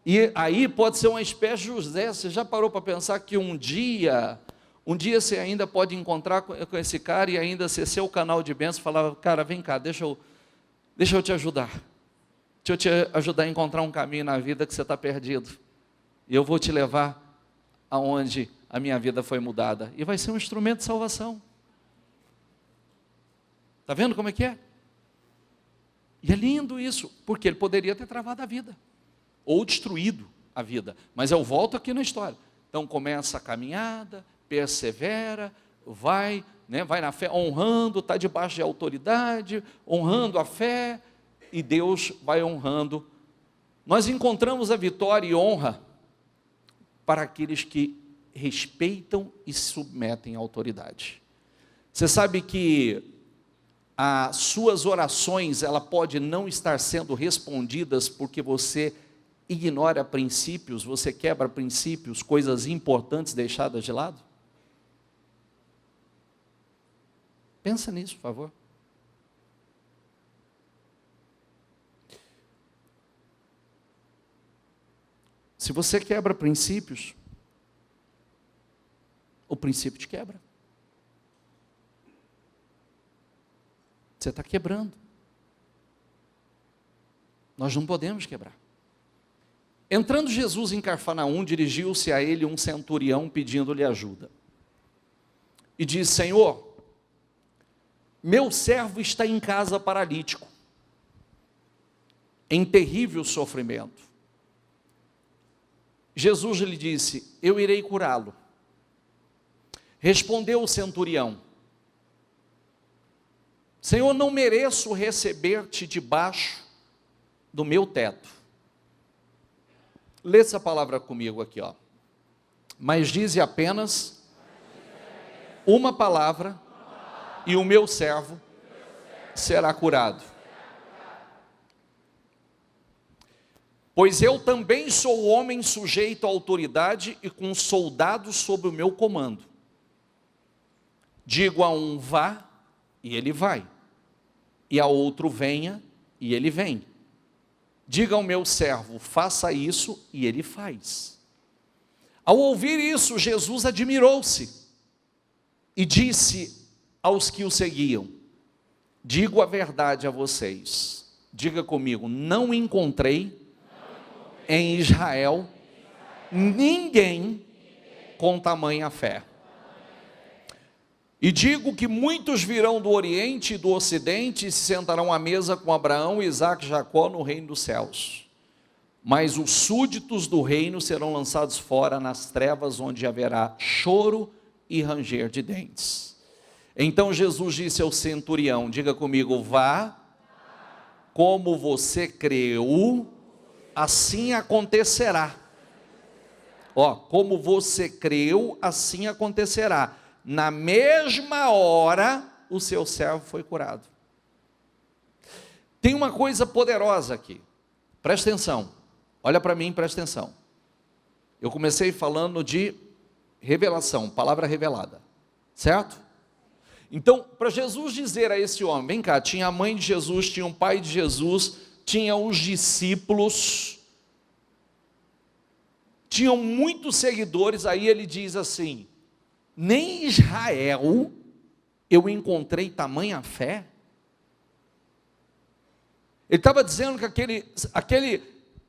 E aí pode ser uma espécie de José. Você já parou para pensar que um dia você ainda pode encontrar com esse cara e ainda ser seu canal de bênção, falar, cara, vem cá, deixa eu te ajudar. Deixa eu te ajudar a encontrar um caminho na vida que você está perdido. E eu vou te levar aonde a minha vida foi mudada. E vai ser um instrumento de salvação. Está vendo como é que é? E é lindo isso, porque ele poderia ter travado a vida, ou destruído a vida. Mas eu volto aqui na história. Então começa a caminhada, persevera, vai na fé, honrando, está debaixo de autoridade, honrando a fé, e Deus vai honrando. Nós encontramos a vitória e honra para aqueles que respeitam e submetem à autoridade. Você sabe que as suas orações, ela pode não estar sendo respondidas porque você ignora princípios, você quebra princípios, coisas importantes deixadas de lado? Pensa nisso, por favor. Se você quebra princípios, o princípio te quebra. Você está quebrando. Nós não podemos quebrar. Entrando Jesus em Cafarnaum, dirigiu-se a ele um centurião pedindo-lhe ajuda. E disse: Senhor, meu servo está em casa paralítico, em terrível sofrimento. Jesus lhe disse: eu irei curá-lo. Respondeu o centurião: Senhor, não mereço receber-te debaixo do meu teto. Lê essa palavra comigo aqui, ó. Mas dize apenas uma palavra e o meu servo será curado. Pois eu também sou homem sujeito à autoridade e com soldados sob o meu comando. Digo a um: vá, e ele vai. E a outro: venha, e ele vem. Diga ao meu servo: faça isso, e ele faz. Ao ouvir isso, Jesus admirou-se e disse aos que o seguiam: digo a verdade a vocês. Diga comigo: não encontrei em Israel ninguém com tamanha fé. E digo que muitos virão do Oriente e do Ocidente e se sentarão à mesa com Abraão, Isaque e Jacó no reino dos céus. Mas os súditos do reino serão lançados fora nas trevas, onde haverá choro e ranger de dentes. Então Jesus disse ao centurião: diga comigo: vá, como você creu, assim acontecerá. Ó, como você creu, assim acontecerá. Na mesma hora, o seu servo foi curado. Tem uma coisa poderosa aqui, presta atenção, olha para mim, presta atenção. Eu comecei falando de revelação, palavra revelada, certo? Então, para Jesus dizer a esse homem: vem cá, tinha a mãe de Jesus, tinha o pai de Jesus, tinha os discípulos, tinham muitos seguidores. Aí ele diz assim: nem em Israel eu encontrei tamanha fé. Ele estava dizendo que aquele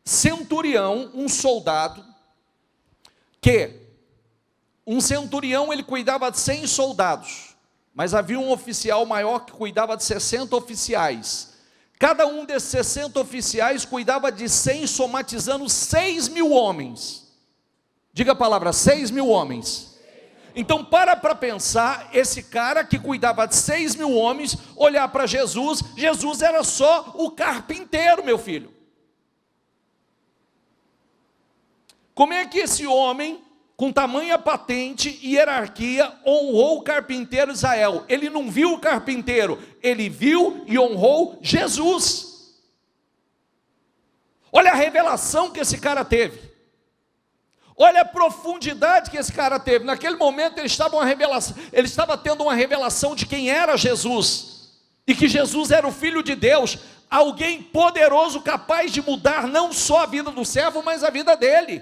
centurião, um soldado, um centurião ele cuidava de 100 soldados, mas havia um oficial maior que cuidava de 60 oficiais. Cada um desses 60 oficiais cuidava de 100, somatizando 6.000 homens. Diga a palavra: 6.000 homens. Então para pensar, esse cara que cuidava de 6.000 homens, olhar para Jesus, Jesus era só o carpinteiro, meu filho. Como é que esse homem, com tamanha patente e hierarquia, honrou o carpinteiro Israel? Ele não viu o carpinteiro, ele viu e honrou Jesus. Olha a revelação que esse cara teve. Olha a profundidade que esse cara teve. Naquele momento ele estava tendo uma revelação de quem era Jesus, e que Jesus era o Filho de Deus, alguém poderoso, capaz de mudar não só a vida do servo, mas a vida dele.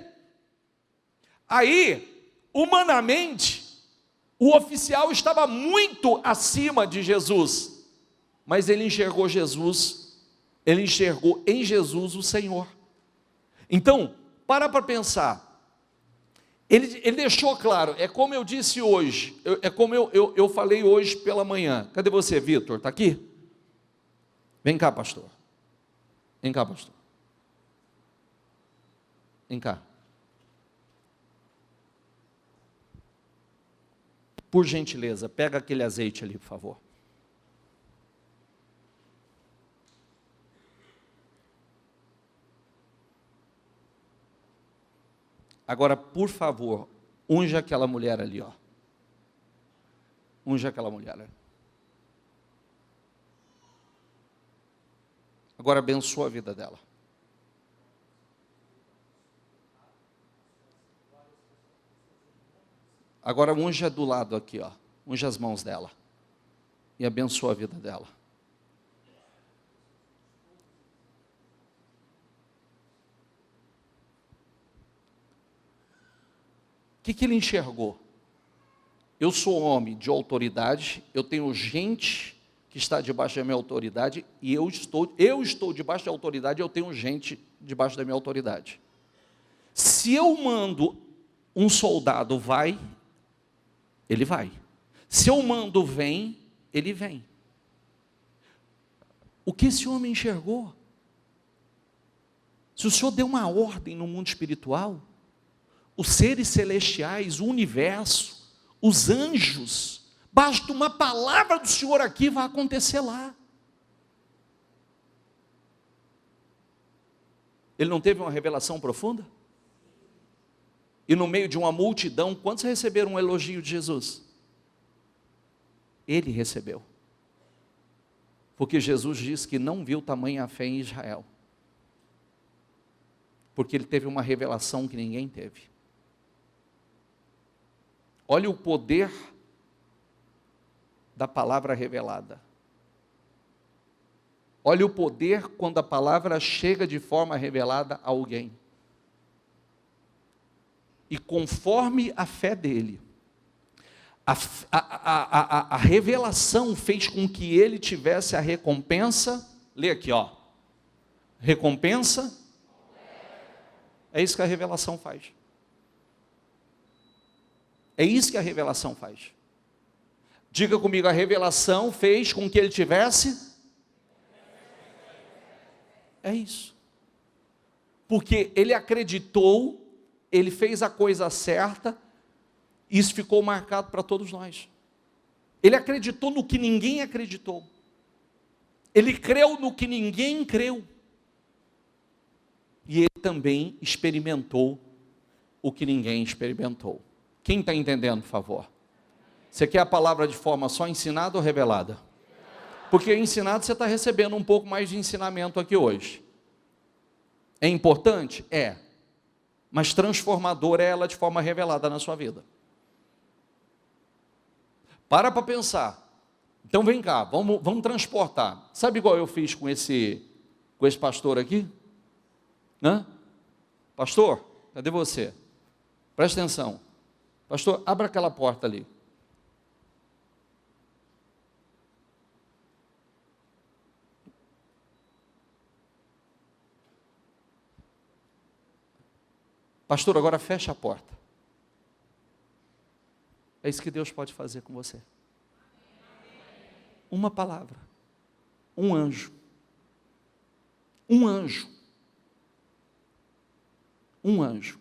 Aí, humanamente, o oficial estava muito acima de Jesus, mas ele enxergou Jesus, ele enxergou em Jesus o Senhor. Então, para pensar. Ele deixou claro, é como eu disse hoje, é como eu falei hoje pela manhã. Cadê você, Vitor? Está aqui? Vem cá, pastor. Vem cá, pastor. Vem cá. Por gentileza, pega aquele azeite ali, por favor. Agora, por favor, unja aquela mulher ali, ó. Unja aquela mulher ali. Agora abençoa a vida dela. Agora unja do lado aqui, ó. Unja as mãos dela. E abençoa a vida dela. O que ele enxergou? Eu sou homem de autoridade, eu tenho gente que está debaixo da minha autoridade, e eu estou debaixo da autoridade, eu tenho gente debaixo da minha autoridade. Se eu mando um soldado vai, ele vai. Se eu mando vem, ele vem. O que esse homem enxergou? Se o Senhor deu uma ordem no mundo espiritual, os seres celestiais, o universo, os anjos. Basta uma palavra do Senhor aqui, vai acontecer lá. Ele não teve uma revelação profunda? E no meio de uma multidão, quantos receberam um elogio de Jesus? Ele recebeu. Porque Jesus disse que não viu tamanha fé em Israel. Porque ele teve uma revelação que ninguém teve. Olha o poder da palavra revelada. Olha o poder quando a palavra chega de forma revelada a alguém. E conforme a fé dele, a revelação fez com que ele tivesse a recompensa. Lê aqui, ó. Recompensa. É isso que a revelação faz. É isso que a revelação faz. Diga comigo, a revelação fez com que ele tivesse. É isso. Porque ele acreditou, ele fez a coisa certa, isso ficou marcado para todos nós. Ele acreditou no que ninguém acreditou. Ele creu no que ninguém creu. E ele também experimentou o que ninguém experimentou. Quem está entendendo, por favor? Você quer a palavra de forma só ensinada ou revelada? Porque ensinado você está recebendo um pouco mais de ensinamento aqui hoje. É importante? É. Mas transformadora é ela de forma revelada na sua vida. Para pensar. Então vem cá, vamos transportar. Sabe igual eu fiz com esse pastor aqui? Hã? Pastor, cadê você? Presta atenção. Pastor, abra aquela porta ali. Pastor, agora fecha a porta. É isso que Deus pode fazer com você. Uma palavra. Um anjo. Um anjo. Um anjo.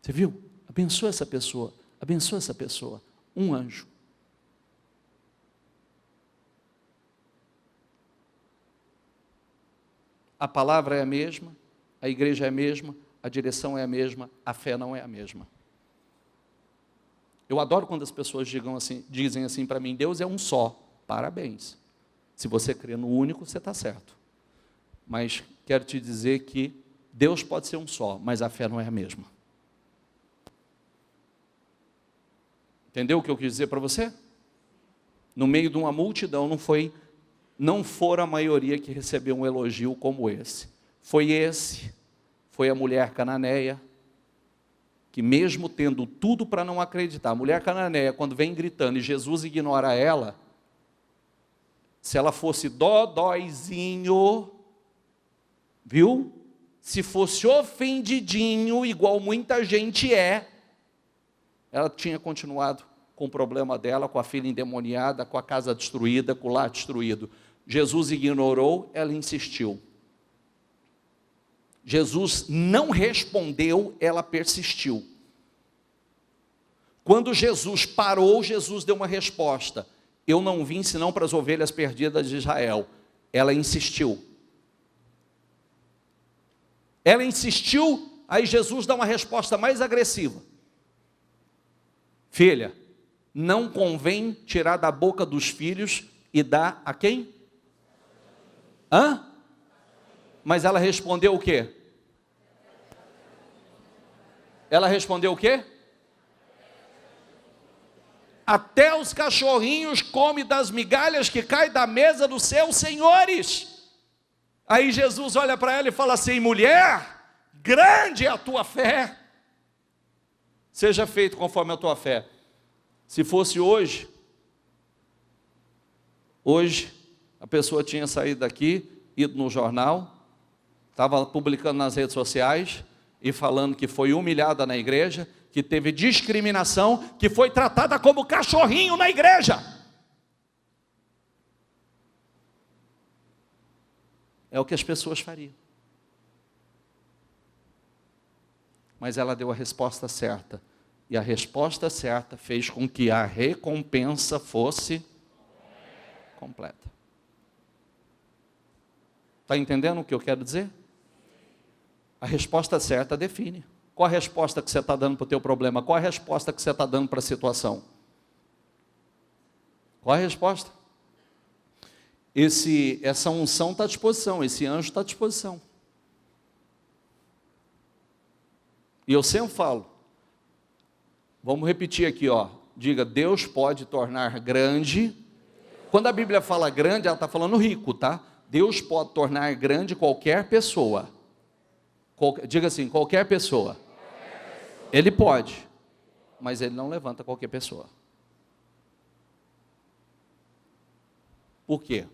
Você viu? Abençoa essa pessoa. Abençoa essa pessoa. Um anjo. A palavra é a mesma. A igreja é a mesma. A direção é a mesma, a fé não é a mesma. Eu adoro quando as pessoas dizem assim para mim, Deus é um só. Parabéns. Se você crê no único, você está certo. Mas quero te dizer que Deus pode ser um só, mas a fé não é a mesma. Entendeu o que eu quis dizer para você? No meio de uma multidão, não foram a maioria que recebeu um elogio como esse. Foi a mulher cananeia, que mesmo tendo tudo para não acreditar, a mulher cananeia, quando vem gritando e Jesus ignora ela, se ela fosse dodóizinho, viu? Se fosse ofendidinho, igual muita gente ela tinha continuado com o problema dela, com a filha endemoniada, com a casa destruída, com o lar destruído. Jesus ignorou, ela insistiu. Jesus não respondeu, ela persistiu. Quando Jesus parou, Jesus deu uma resposta. Eu não vim senão para as ovelhas perdidas de Israel. Ela insistiu. Ela insistiu, aí Jesus dá uma resposta mais agressiva. Filha, não convém tirar da boca dos filhos e dar a quem? Mas ela respondeu o quê? Ela respondeu o quê? Até os cachorrinhos comem das migalhas que caem da mesa dos seus senhores. Aí Jesus olha para ela e fala assim, mulher, grande é a tua fé. Seja feito conforme a tua fé. Se fosse hoje a pessoa tinha saído daqui, ido no jornal, estava publicando nas redes sociais, e falando que foi humilhada na igreja, que teve discriminação, que foi tratada como cachorrinho na igreja. É o que as pessoas fariam. mas ela deu a resposta certa. E a resposta certa fez com que a recompensa fosse completa. Está entendendo o que eu quero dizer? A resposta certa define. Qual a resposta que você está dando para o teu problema? Qual a resposta que você está dando para a situação? Qual a resposta? Essa unção está à disposição, esse anjo está à disposição. E eu sempre falo, vamos repetir aqui, ó. Diga, Deus pode tornar grande. Quando a Bíblia fala grande, ela está falando rico, tá? Deus pode tornar grande qualquer pessoa. Diga assim, qualquer pessoa. Ele pode, mas Ele não levanta qualquer pessoa. Por quê?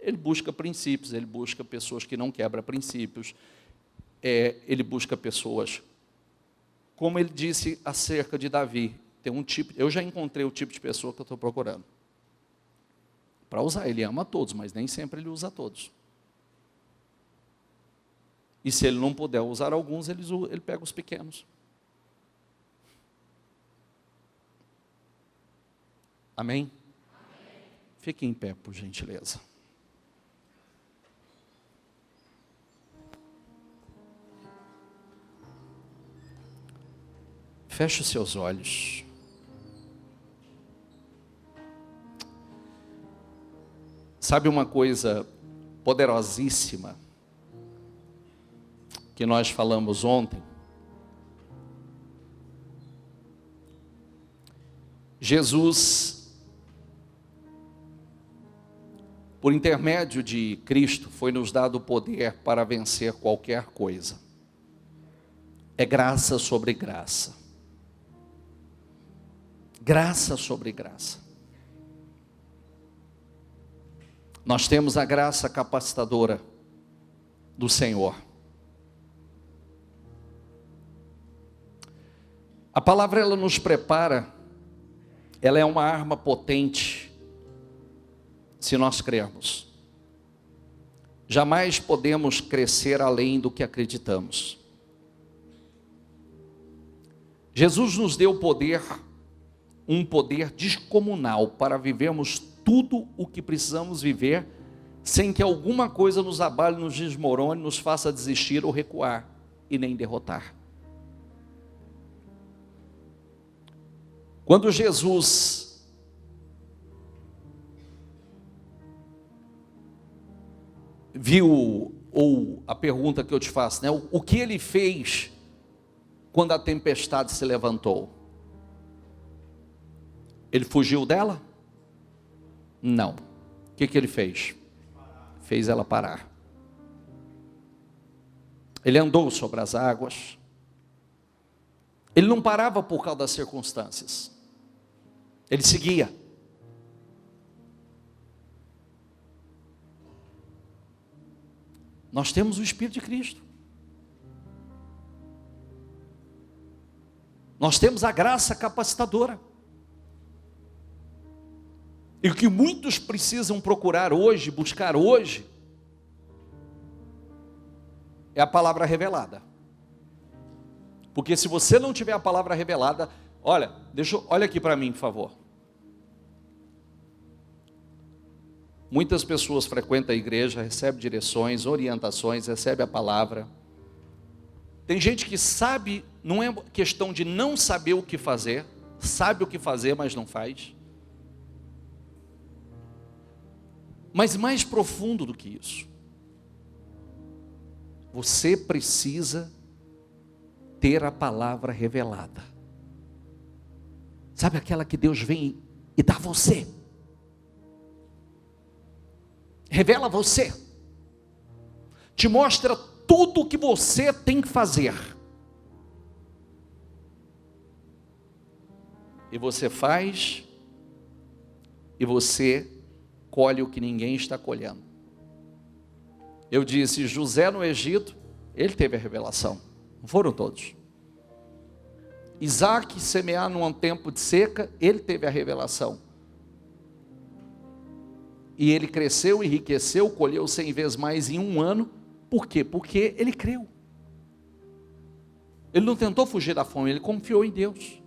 Ele busca princípios, ele busca pessoas que não quebram princípios, ele busca pessoas, como ele disse acerca de Davi, tem um tipo, eu já encontrei o tipo de pessoa que eu estou procurando, para usar. Ele ama a todos, mas nem sempre ele usa a todos. E se ele não puder usar alguns, ele pega os pequenos. Amém? Fique em pé, por gentileza. Feche os seus olhos. Sabe uma coisa poderosíssima que nós falamos ontem? Jesus, por intermédio de Cristo, foi nos dado o poder para vencer qualquer coisa. É graça sobre graça. Graça sobre graça. Nós temos a graça capacitadora do Senhor. A palavra, ela nos prepara, ela é uma arma potente, se nós crermos. Jamais podemos crescer além do que acreditamos. Jesus nos deu poder, um poder descomunal para vivermos tudo o que precisamos viver, sem que alguma coisa nos abale, nos desmorone, nos faça desistir ou recuar, e nem derrotar. Quando Jesus viu, ou a pergunta que eu te faço, né? O que ele fez quando a tempestade se levantou? Ele fugiu dela? Não. O que ele fez? Fez ela parar. Ele andou sobre as águas. Ele não parava por causa das circunstâncias. Ele seguia. Nós temos o Espírito de Cristo. Nós temos a graça capacitadora. E o que muitos precisam procurar hoje, buscar hoje, é a palavra revelada. Porque se você não tiver a palavra revelada, olha aqui para mim, por favor. Muitas pessoas frequentam a igreja, recebem direções, orientações, recebem a palavra. Tem gente que sabe, não é questão de não saber o que fazer, sabe o que fazer, mas não faz. Mas mais profundo do que isso, você precisa ter a palavra revelada. Sabe aquela que Deus vem e dá a você? Revela você. Te mostra tudo o que você tem que fazer. E você faz, e você colhe o que ninguém está colhendo. Eu disse, José no Egito, ele teve a revelação. Não foram todos. Isaac semear num tempo de seca, ele teve a revelação. E ele cresceu, enriqueceu, colheu 100 vezes mais em um ano. Por quê? Porque ele creu. Ele não tentou fugir da fome, ele confiou em Deus.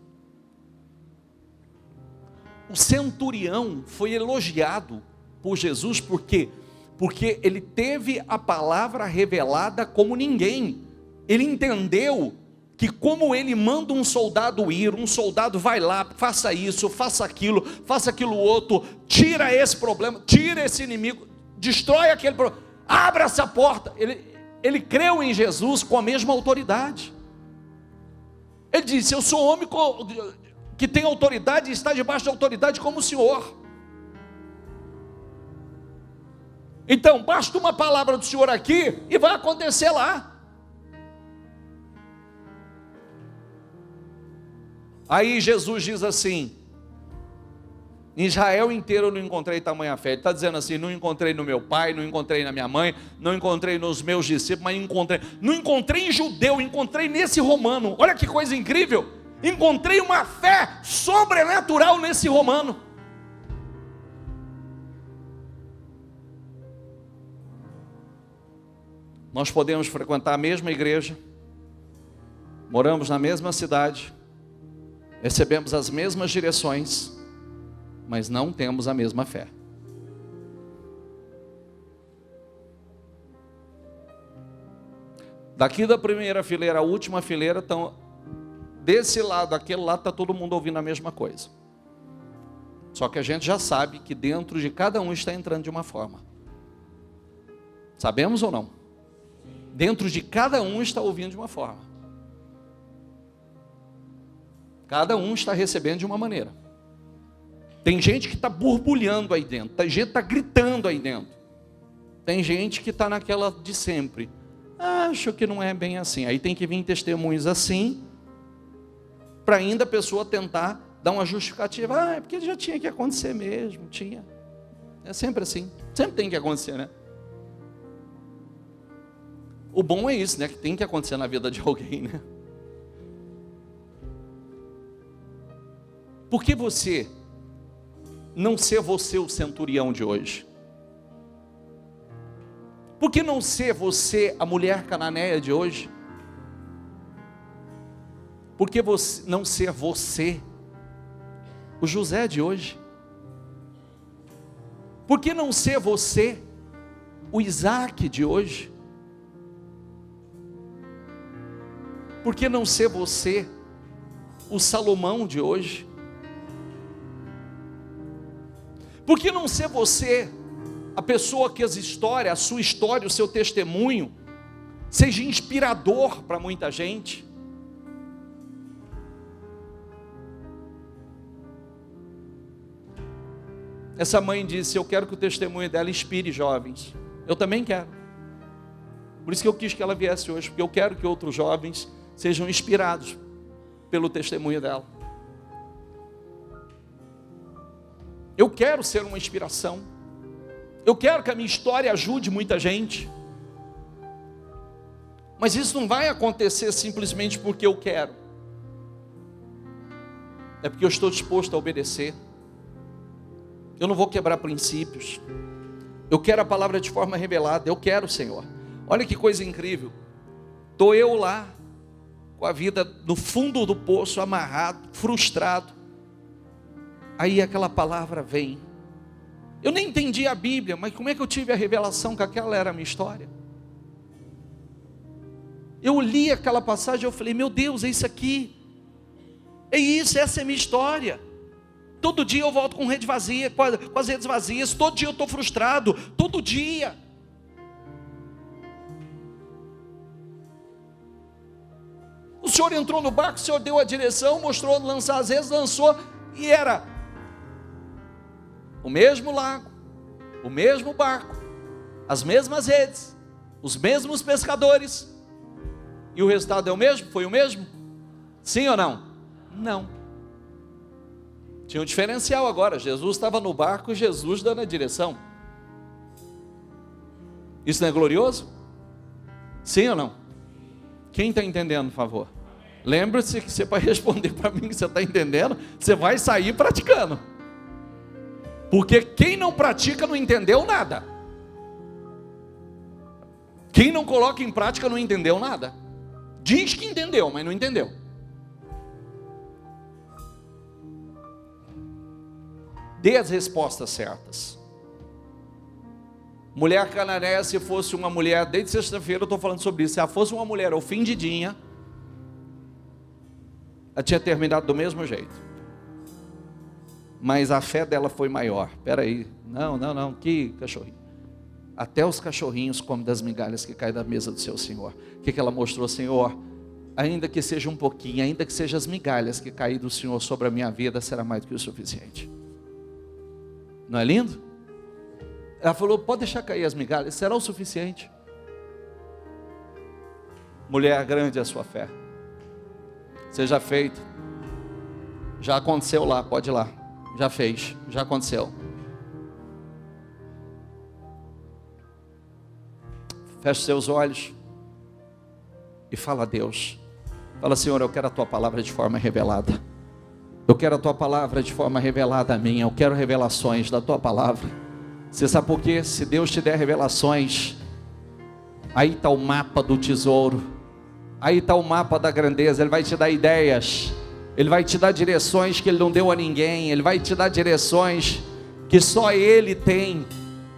O centurião foi elogiado por Jesus, por quê? Porque ele teve a palavra revelada como ninguém. Ele entendeu que como ele manda um soldado ir, um soldado vai lá, faça isso, faça aquilo outro, tira esse problema, tira esse inimigo, destrói aquele problema, abre essa porta. Ele creu em Jesus com a mesma autoridade. Ele disse: eu sou homem que tem autoridade e está debaixo de autoridade como o Senhor. Então, basta uma palavra do Senhor aqui e vai acontecer lá. Aí Jesus diz assim: em Israel inteiro eu não encontrei tamanha fé. Ele está dizendo assim: não encontrei no meu pai, não encontrei na minha mãe, não encontrei nos meus discípulos, mas não encontrei em judeu, encontrei nesse romano. Olha que coisa incrível, encontrei uma fé sobrenatural nesse romano. Nós podemos frequentar a mesma igreja, moramos na mesma cidade, recebemos as mesmas direções, mas não temos a mesma fé. Daqui da primeira fileira à última fileira, então, desse lado, daquele lado, está todo mundo ouvindo a mesma coisa. Só que a gente já sabe que dentro de cada um está entrando de uma forma. Sabemos ou não? Dentro de cada um está ouvindo de uma forma. Cada um está recebendo de uma maneira. Tem gente que está borbulhando aí dentro, tem gente que está gritando aí dentro, tem gente que está naquela de sempre: acho que não é bem assim. Aí tem que vir testemunhos assim, para ainda a pessoa tentar dar uma justificativa: é porque já tinha que acontecer mesmo, tinha. É sempre assim, sempre tem que acontecer, né? O bom é isso, né? Que tem que acontecer na vida de alguém, né? Por que você não ser você o centurião de hoje? Por que não ser você a mulher cananeia de hoje? Por que não ser você o José de hoje? Por que não ser você o Isaac de hoje? Por que não ser você o Salomão de hoje? Por que não ser você a pessoa que a sua história, o seu testemunho seja inspirador para muita gente? Essa mãe disse: eu quero que o testemunho dela inspire jovens. Eu também quero. Por isso que eu quis que ela viesse hoje, porque eu quero que outros jovens sejam inspirados pelo testemunho dela. Eu quero ser uma inspiração. Eu quero que a minha história ajude muita gente. Mas isso não vai acontecer simplesmente porque eu quero. É porque eu estou disposto a obedecer. Eu não vou quebrar princípios. Eu quero a palavra de forma revelada. Eu quero, Senhor. Olha que coisa incrível. Estou eu lá, com a vida no fundo do poço, amarrado, frustrado. Aí aquela palavra vem. Eu nem entendi a Bíblia, mas como é que eu tive a revelação que aquela era a minha história? Eu li aquela passagem e eu falei: meu Deus, é isso aqui. É isso, essa é a minha história. Todo dia eu volto com rede vazia, com as redes vazias. Todo dia eu estou frustrado, todo dia. O Senhor entrou no barco, o Senhor deu a direção, mostrou lançar as redes, lançou, e era o mesmo lago, o mesmo barco, as mesmas redes, os mesmos pescadores. E o resultado é o mesmo? Foi o mesmo? Sim ou não? Não. Tinha um diferencial agora. Jesus estava no barco e Jesus dando a direção. Isso não é glorioso? Sim ou não? Quem está entendendo, por favor? Lembre-se que você vai responder para mim que você está entendendo, você vai sair praticando. Porque quem não pratica não entendeu nada. Quem não coloca em prática não entendeu nada. Diz que entendeu, mas não entendeu. Dê as respostas certas. Mulher cananeia, se fosse uma mulher, desde sexta-feira eu estou falando sobre isso, se ela fosse uma mulher ofendidinha, ela tinha terminado do mesmo jeito. Mas a fé dela foi maior. Espera aí, não, que cachorrinho. Até os cachorrinhos comem das migalhas que caem da mesa do seu Senhor. O que ela mostrou? Senhor, ainda que seja um pouquinho, ainda que sejam as migalhas que caem do Senhor sobre a minha vida, será mais do que o suficiente. Não é lindo? Ela falou, pode deixar cair as migalhas, será o suficiente. Mulher, grande é a sua fé. Seja feito. Já aconteceu lá, pode ir lá. Já fez, já aconteceu. Feche seus olhos e fala a Deus. Fala, Senhor, eu quero a Tua palavra de forma revelada. Eu quero a Tua palavra de forma revelada a mim. Eu quero revelações da Tua palavra. Você sabe por quê? Se Deus te der revelações, aí está o mapa do tesouro. Aí está o mapa da grandeza. Ele vai te dar ideias. Ele vai te dar direções que Ele não deu a ninguém. Ele vai te dar direções que só Ele tem.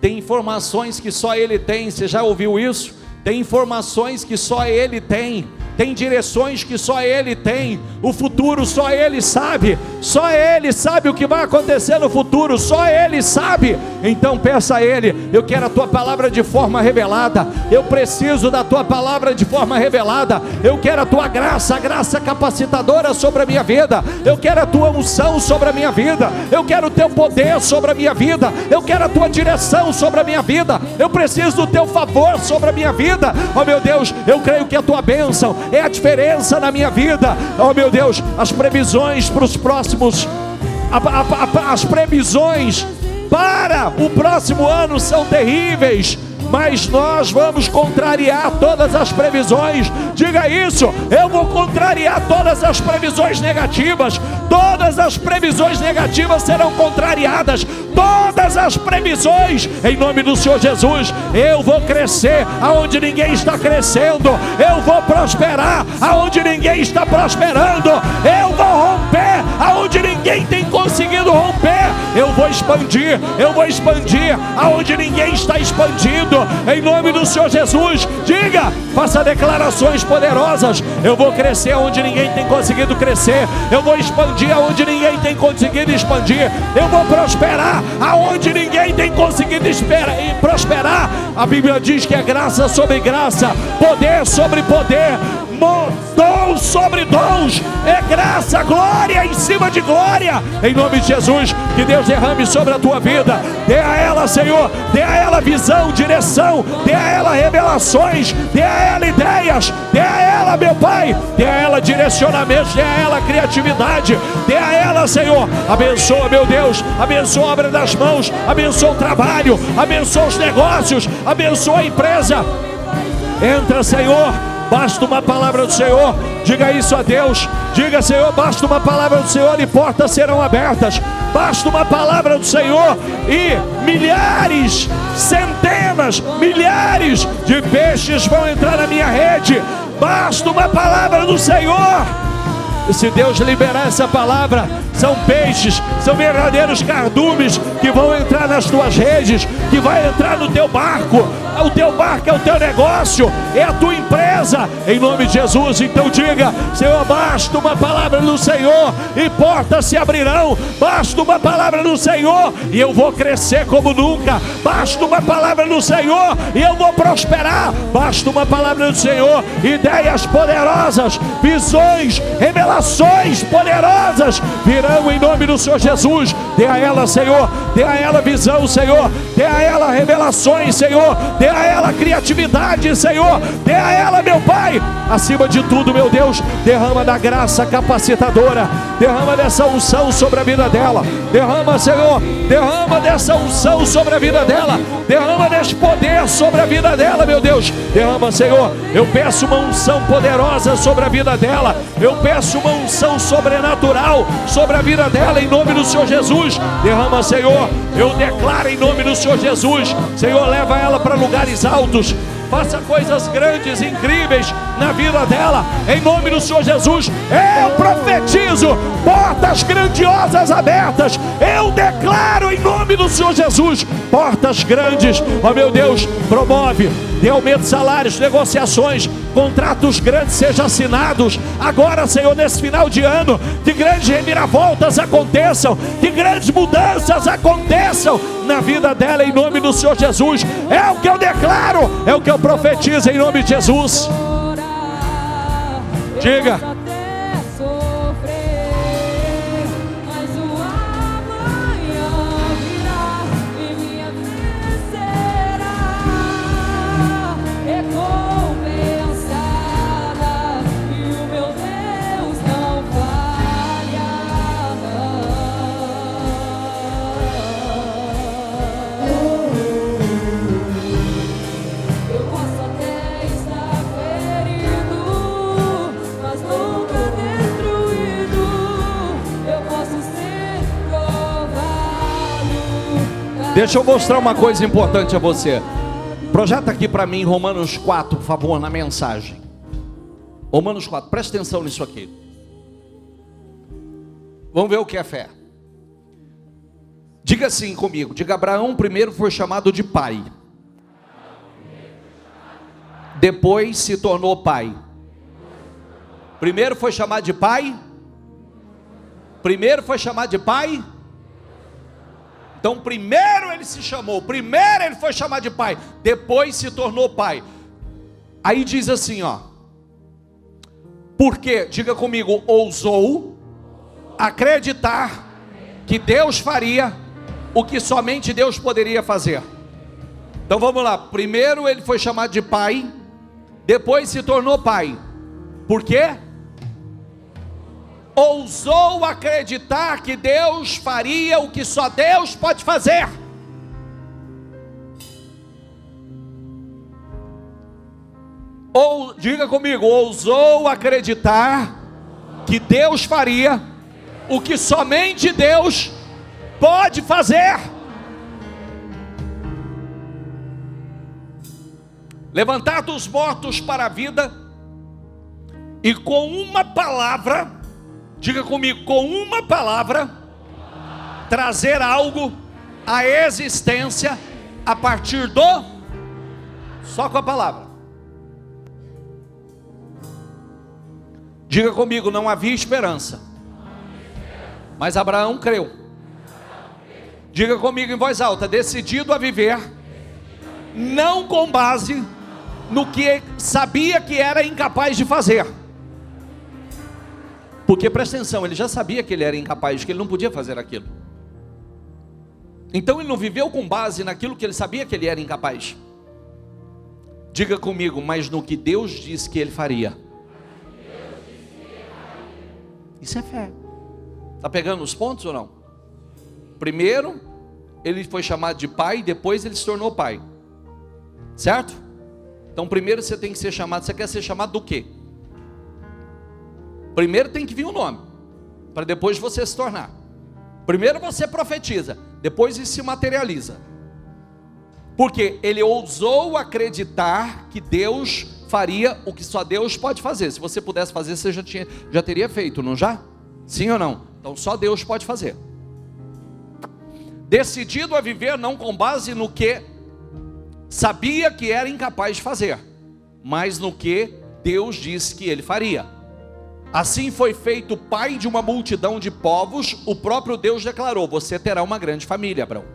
Tem informações que só Ele tem. Você já ouviu isso? Tem informações que só Ele tem. Tem direções que só Ele tem. O futuro só Ele sabe. Só Ele sabe o que vai acontecer no futuro. Só Ele sabe. Então peça a Ele. Eu quero a Tua palavra de forma revelada. Eu preciso da Tua palavra de forma revelada. Eu quero a Tua graça, a graça capacitadora sobre a minha vida. Eu quero a Tua unção sobre a minha vida. Eu quero o Teu poder sobre a minha vida. Eu quero a Tua direção sobre a minha vida. Eu preciso do Teu favor sobre a minha vida. Oh meu Deus, eu creio que a Tua bênção é a diferença na minha vida. Oh meu Deus, as previsões para os próximos, as previsões para o próximo ano são terríveis, mas nós vamos contrariar todas as previsões. Diga isso, eu vou contrariar todas as previsões negativas. Todas as previsões negativas serão contrariadas. Todas as previsões, em nome do Senhor Jesus. Eu vou crescer aonde ninguém está crescendo. Eu vou prosperar aonde ninguém está prosperando. Eu vou romper aonde ninguém tem conseguido romper. Eu vou expandir aonde ninguém está expandindo. Em nome do Senhor Jesus. Diga, faça declarações poderosas. Eu vou crescer onde ninguém tem conseguido crescer. Eu vou expandir aonde ninguém tem conseguido expandir. Eu vou prosperar aonde ninguém tem conseguido prosperar. A Bíblia diz que é graça sobre graça, poder sobre poder, dons sobre dons, é graça, glória em cima de glória. Em nome de Jesus, que Deus derrame sobre a tua vida. Dê a ela, Senhor, dê a ela visão, direção, dê a ela revelações, dê a ela ideias, dê a ela, meu Pai, dê a ela direcionamento, dê a ela criatividade, dê a ela, Senhor. Abençoa, meu Deus, abençoa a obra das mãos, abençoa o trabalho, abençoa os negócios, abençoa a empresa. Entra, Senhor. Basta uma palavra do Senhor. Diga isso a Deus. Diga, Senhor, basta uma palavra do Senhor e portas serão abertas. Basta uma palavra do Senhor e milhares, centenas, milhares de peixes vão entrar na minha rede. Basta uma palavra do Senhor. E se Deus liberar essa palavra, são peixes, são verdadeiros cardumes que vão entrar nas tuas redes, que vai entrar no teu barco. O teu barco é o teu negócio, é a tua empresa, em nome de Jesus. Então diga, Senhor, basta uma palavra do Senhor e portas se abrirão. Basta uma palavra do Senhor e eu vou crescer como nunca. Basta uma palavra do Senhor e eu vou prosperar. Basta uma palavra do Senhor, ideias poderosas, visões, revelações poderosas virão em nome do Senhor Jesus. Dê a ela, Senhor, dê a ela visão, Senhor, dê a ela revelações, Senhor, dê a ela criatividade, Senhor, dê a ela, meu Pai, acima de tudo, meu Deus, derrama da graça capacitadora, derrama dessa unção sobre a vida dela, derrama, Senhor, derrama dessa unção sobre a vida dela, derrama desse poder sobre a vida dela, meu Deus, derrama, Senhor. Eu peço uma unção poderosa sobre a vida dela, eu peço uma unção sobrenatural sobre a vida dela, em nome do Senhor Jesus. Derrama, Senhor, eu declaro em nome do Senhor Jesus, Senhor, leva ela para lugares altos, faça coisas grandes, incríveis na vida dela, em nome do Senhor Jesus. Eu profetizo portas grandiosas abertas, eu declaro em nome do Senhor Jesus, portas grandes, ó meu Deus, promove, dê aumento de salários, negociações, contratos grandes sejam assinados agora, Senhor, nesse final de ano, que grandes reviravoltas aconteçam, que grandes mudanças aconteçam na vida dela, em nome do Senhor Jesus. É o que eu declaro, é o que eu profetizo em nome de Jesus. Diga. Deixa eu mostrar uma coisa importante a você. Projeta aqui para mim Romanos 4, por favor, na mensagem. Romanos 4, presta atenção nisso aqui. Vamos ver o que é fé. Diga assim comigo, diga: Abraão primeiro foi chamado de pai, depois se tornou pai. Primeiro foi chamado de pai. Primeiro foi chamado de pai. Então primeiro ele se chamou, primeiro ele foi chamado de pai, depois se tornou pai. Aí diz assim, ó: porque, diga comigo, ousou acreditar que Deus faria o que somente Deus poderia fazer. Então vamos lá, primeiro ele foi chamado de pai, depois se tornou pai. Por quê? Ousou acreditar que Deus faria o que só Deus pode fazer. Ou diga comigo, ousou acreditar que Deus faria o que somente Deus pode fazer. Levantar dos mortos para a vida, e com uma palavra, diga comigo, com uma palavra, trazer algo à existência a partir do, só com a palavra. Diga comigo, não havia esperança, mas Abraão creu. Diga comigo em voz alta, decidido a viver, não com base no que sabia que era incapaz de fazer. Porque presta atenção, ele já sabia que ele era incapaz, que ele não podia fazer aquilo. Então ele não viveu com base naquilo que ele sabia que ele era incapaz. Diga comigo, mas no que Deus disse que ele faria. Isso é fé. Está pegando os pontos ou não? Primeiro, ele foi chamado de pai, depois ele se tornou pai. Certo? Então primeiro você tem que ser chamado, você quer ser chamado do quê? Primeiro tem que vir o nome, para depois você se tornar. Primeiro você profetiza, depois isso se materializa. Porque ele ousou acreditar que Deus faria o que só Deus pode fazer. Se você pudesse fazer, você já teria feito, não já? Sim ou não? Então só Deus pode fazer. Decidido a viver não com base no que sabia que era incapaz de fazer, mas no que Deus disse que ele faria. Assim foi feito pai de uma multidão de povos. O próprio Deus declarou: você terá uma grande família, Abraão.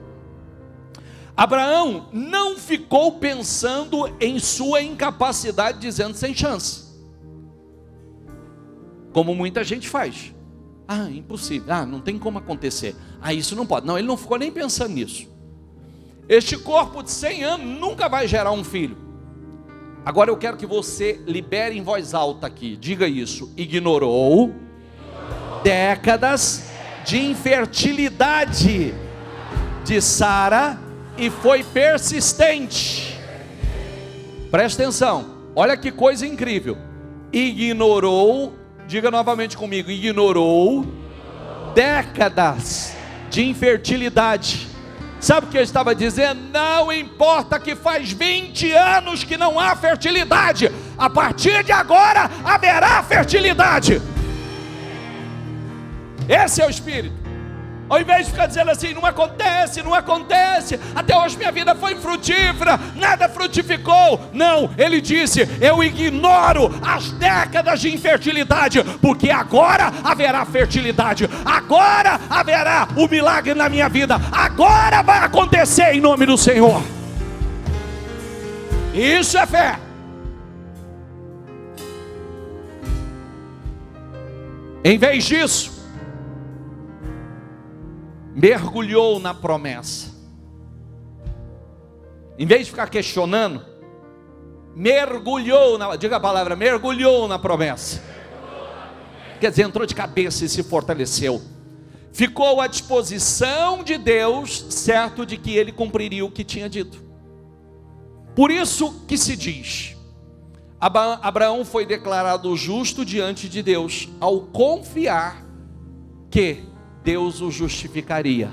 Abraão não ficou pensando em sua incapacidade, dizendo sem chance, como muita gente faz. Ah, impossível, não tem como acontecer, isso não pode. Não, ele não ficou nem pensando nisso. Este corpo de 100 anos nunca vai gerar um filho. Agora eu quero que você libere em voz alta aqui, diga isso: ignorou décadas de infertilidade de Sara e foi persistente. Presta atenção, olha que coisa incrível. Ignorou, diga novamente comigo, ignorou décadas de infertilidade. Sabe o que ele estava dizendo? Não importa que faz 20 anos que não há fertilidade, a partir de agora haverá fertilidade. Esse é o Espírito. Ao invés de ficar dizendo assim, não acontece, até hoje minha vida foi infrutífera, nada frutificou. Não, ele disse, eu ignoro as décadas de infertilidade, porque agora haverá fertilidade, agora haverá o milagre na minha vida, agora vai acontecer em nome do Senhor. Isso é fé. Em vez disso, mergulhou na promessa. Em vez de ficar questionando, mergulhou diga a palavra, mergulhou na promessa. Quer dizer, entrou de cabeça e se fortaleceu. Ficou à disposição de Deus, certo de que ele cumpriria o que tinha dito. Por isso que se diz, Abraão foi declarado justo diante de Deus, ao confiar que Deus o justificaria.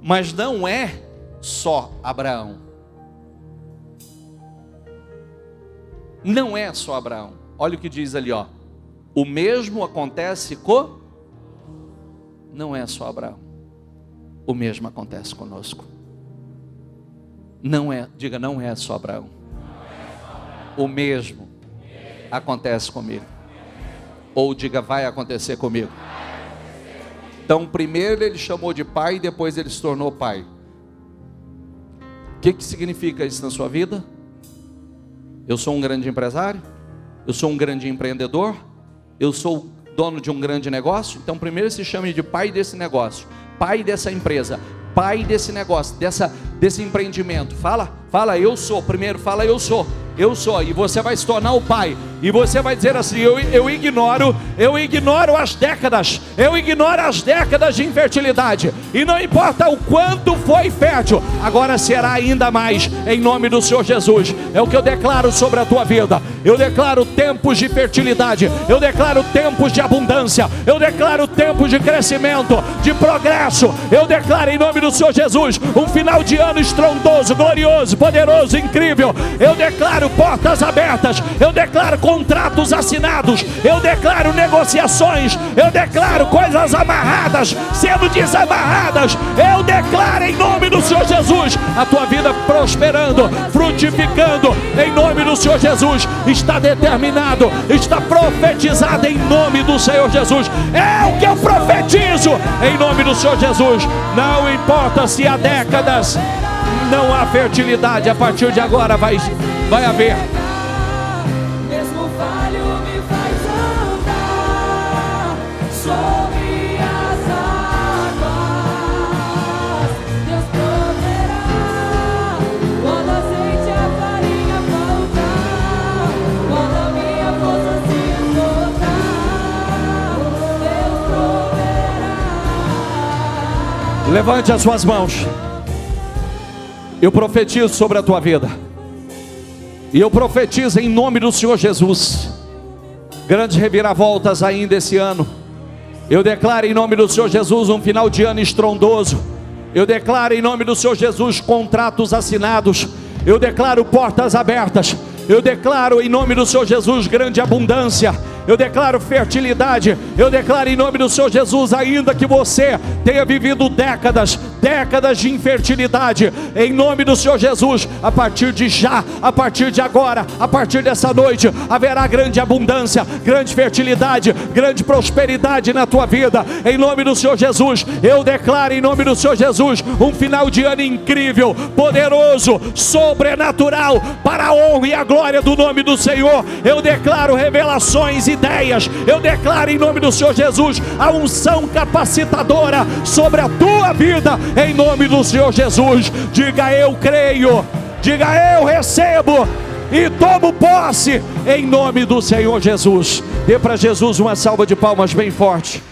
Mas não é só Abraão. Não é só Abraão. Olha o que diz ali, ó. O mesmo acontece com... Não é só Abraão. O mesmo acontece conosco. Não é, diga, não é só Abraão. O mesmo acontece comigo. Ou diga, vai acontecer comigo. Então primeiro ele chamou de pai, depois ele se tornou pai. O que significa isso na sua vida? Eu sou um grande empresário? Eu sou um grande empreendedor? Eu sou dono de um grande negócio? Então primeiro se chame de pai desse negócio, pai dessa empresa, pai desse negócio, desse empreendimento. Fala, eu sou. Primeiro fala, eu sou. E você vai se tornar o pai. E você vai dizer assim, eu ignoro as décadas. Eu ignoro as décadas de infertilidade. E não importa o quanto foi fértil, agora será ainda mais, em nome do Senhor Jesus. É o que eu declaro sobre a tua vida. Eu declaro tempos de fertilidade. Eu declaro tempos de abundância. Eu declaro tempos de crescimento, de progresso. Eu declaro em nome do Senhor Jesus um final de ano estrondoso, glorioso, poderoso, incrível. Eu declaro portas abertas, eu declaro contratos assinados, eu declaro negociações, eu declaro coisas amarradas sendo desamarradas, eu declaro em nome do Senhor Jesus a tua vida prosperando, frutificando em nome do Senhor Jesus. Está determinado, está profetizado em nome do Senhor Jesus. É o que eu profetizo em nome do Senhor Jesus. Não importa se há décadas não há fertilidade, a partir de agora vai haver. Mesmo falho me faz andar sobre as águas. Deus proverá quando a azeite e a farinha faltar, quando a minha força se esgotar. Deus proverá. Levante as suas mãos. Eu profetizo sobre a tua vida. E eu profetizo em nome do Senhor Jesus grandes reviravoltas ainda esse ano. Eu declaro em nome do Senhor Jesus um final de ano estrondoso. Eu declaro em nome do Senhor Jesus contratos assinados. Eu declaro portas abertas. Eu declaro em nome do Senhor Jesus grande abundância. Eu declaro fertilidade. Eu declaro em nome do Senhor Jesus, ainda que você tenha vivido décadas de infertilidade, em nome do Senhor Jesus, a partir de já, a partir de agora, a partir dessa noite, haverá grande abundância, grande fertilidade, grande prosperidade na tua vida, em nome do Senhor Jesus. Eu declaro em nome do Senhor Jesus um final de ano incrível, poderoso, sobrenatural, para a honra e a glória do nome do Senhor. Eu declaro revelações, ideias. Eu declaro em nome do Senhor Jesus a unção capacitadora sobre a tua vida, em nome do Senhor Jesus. Diga, eu creio. Diga, eu recebo e tomo posse em nome do Senhor Jesus. Dê para Jesus uma salva de palmas bem forte.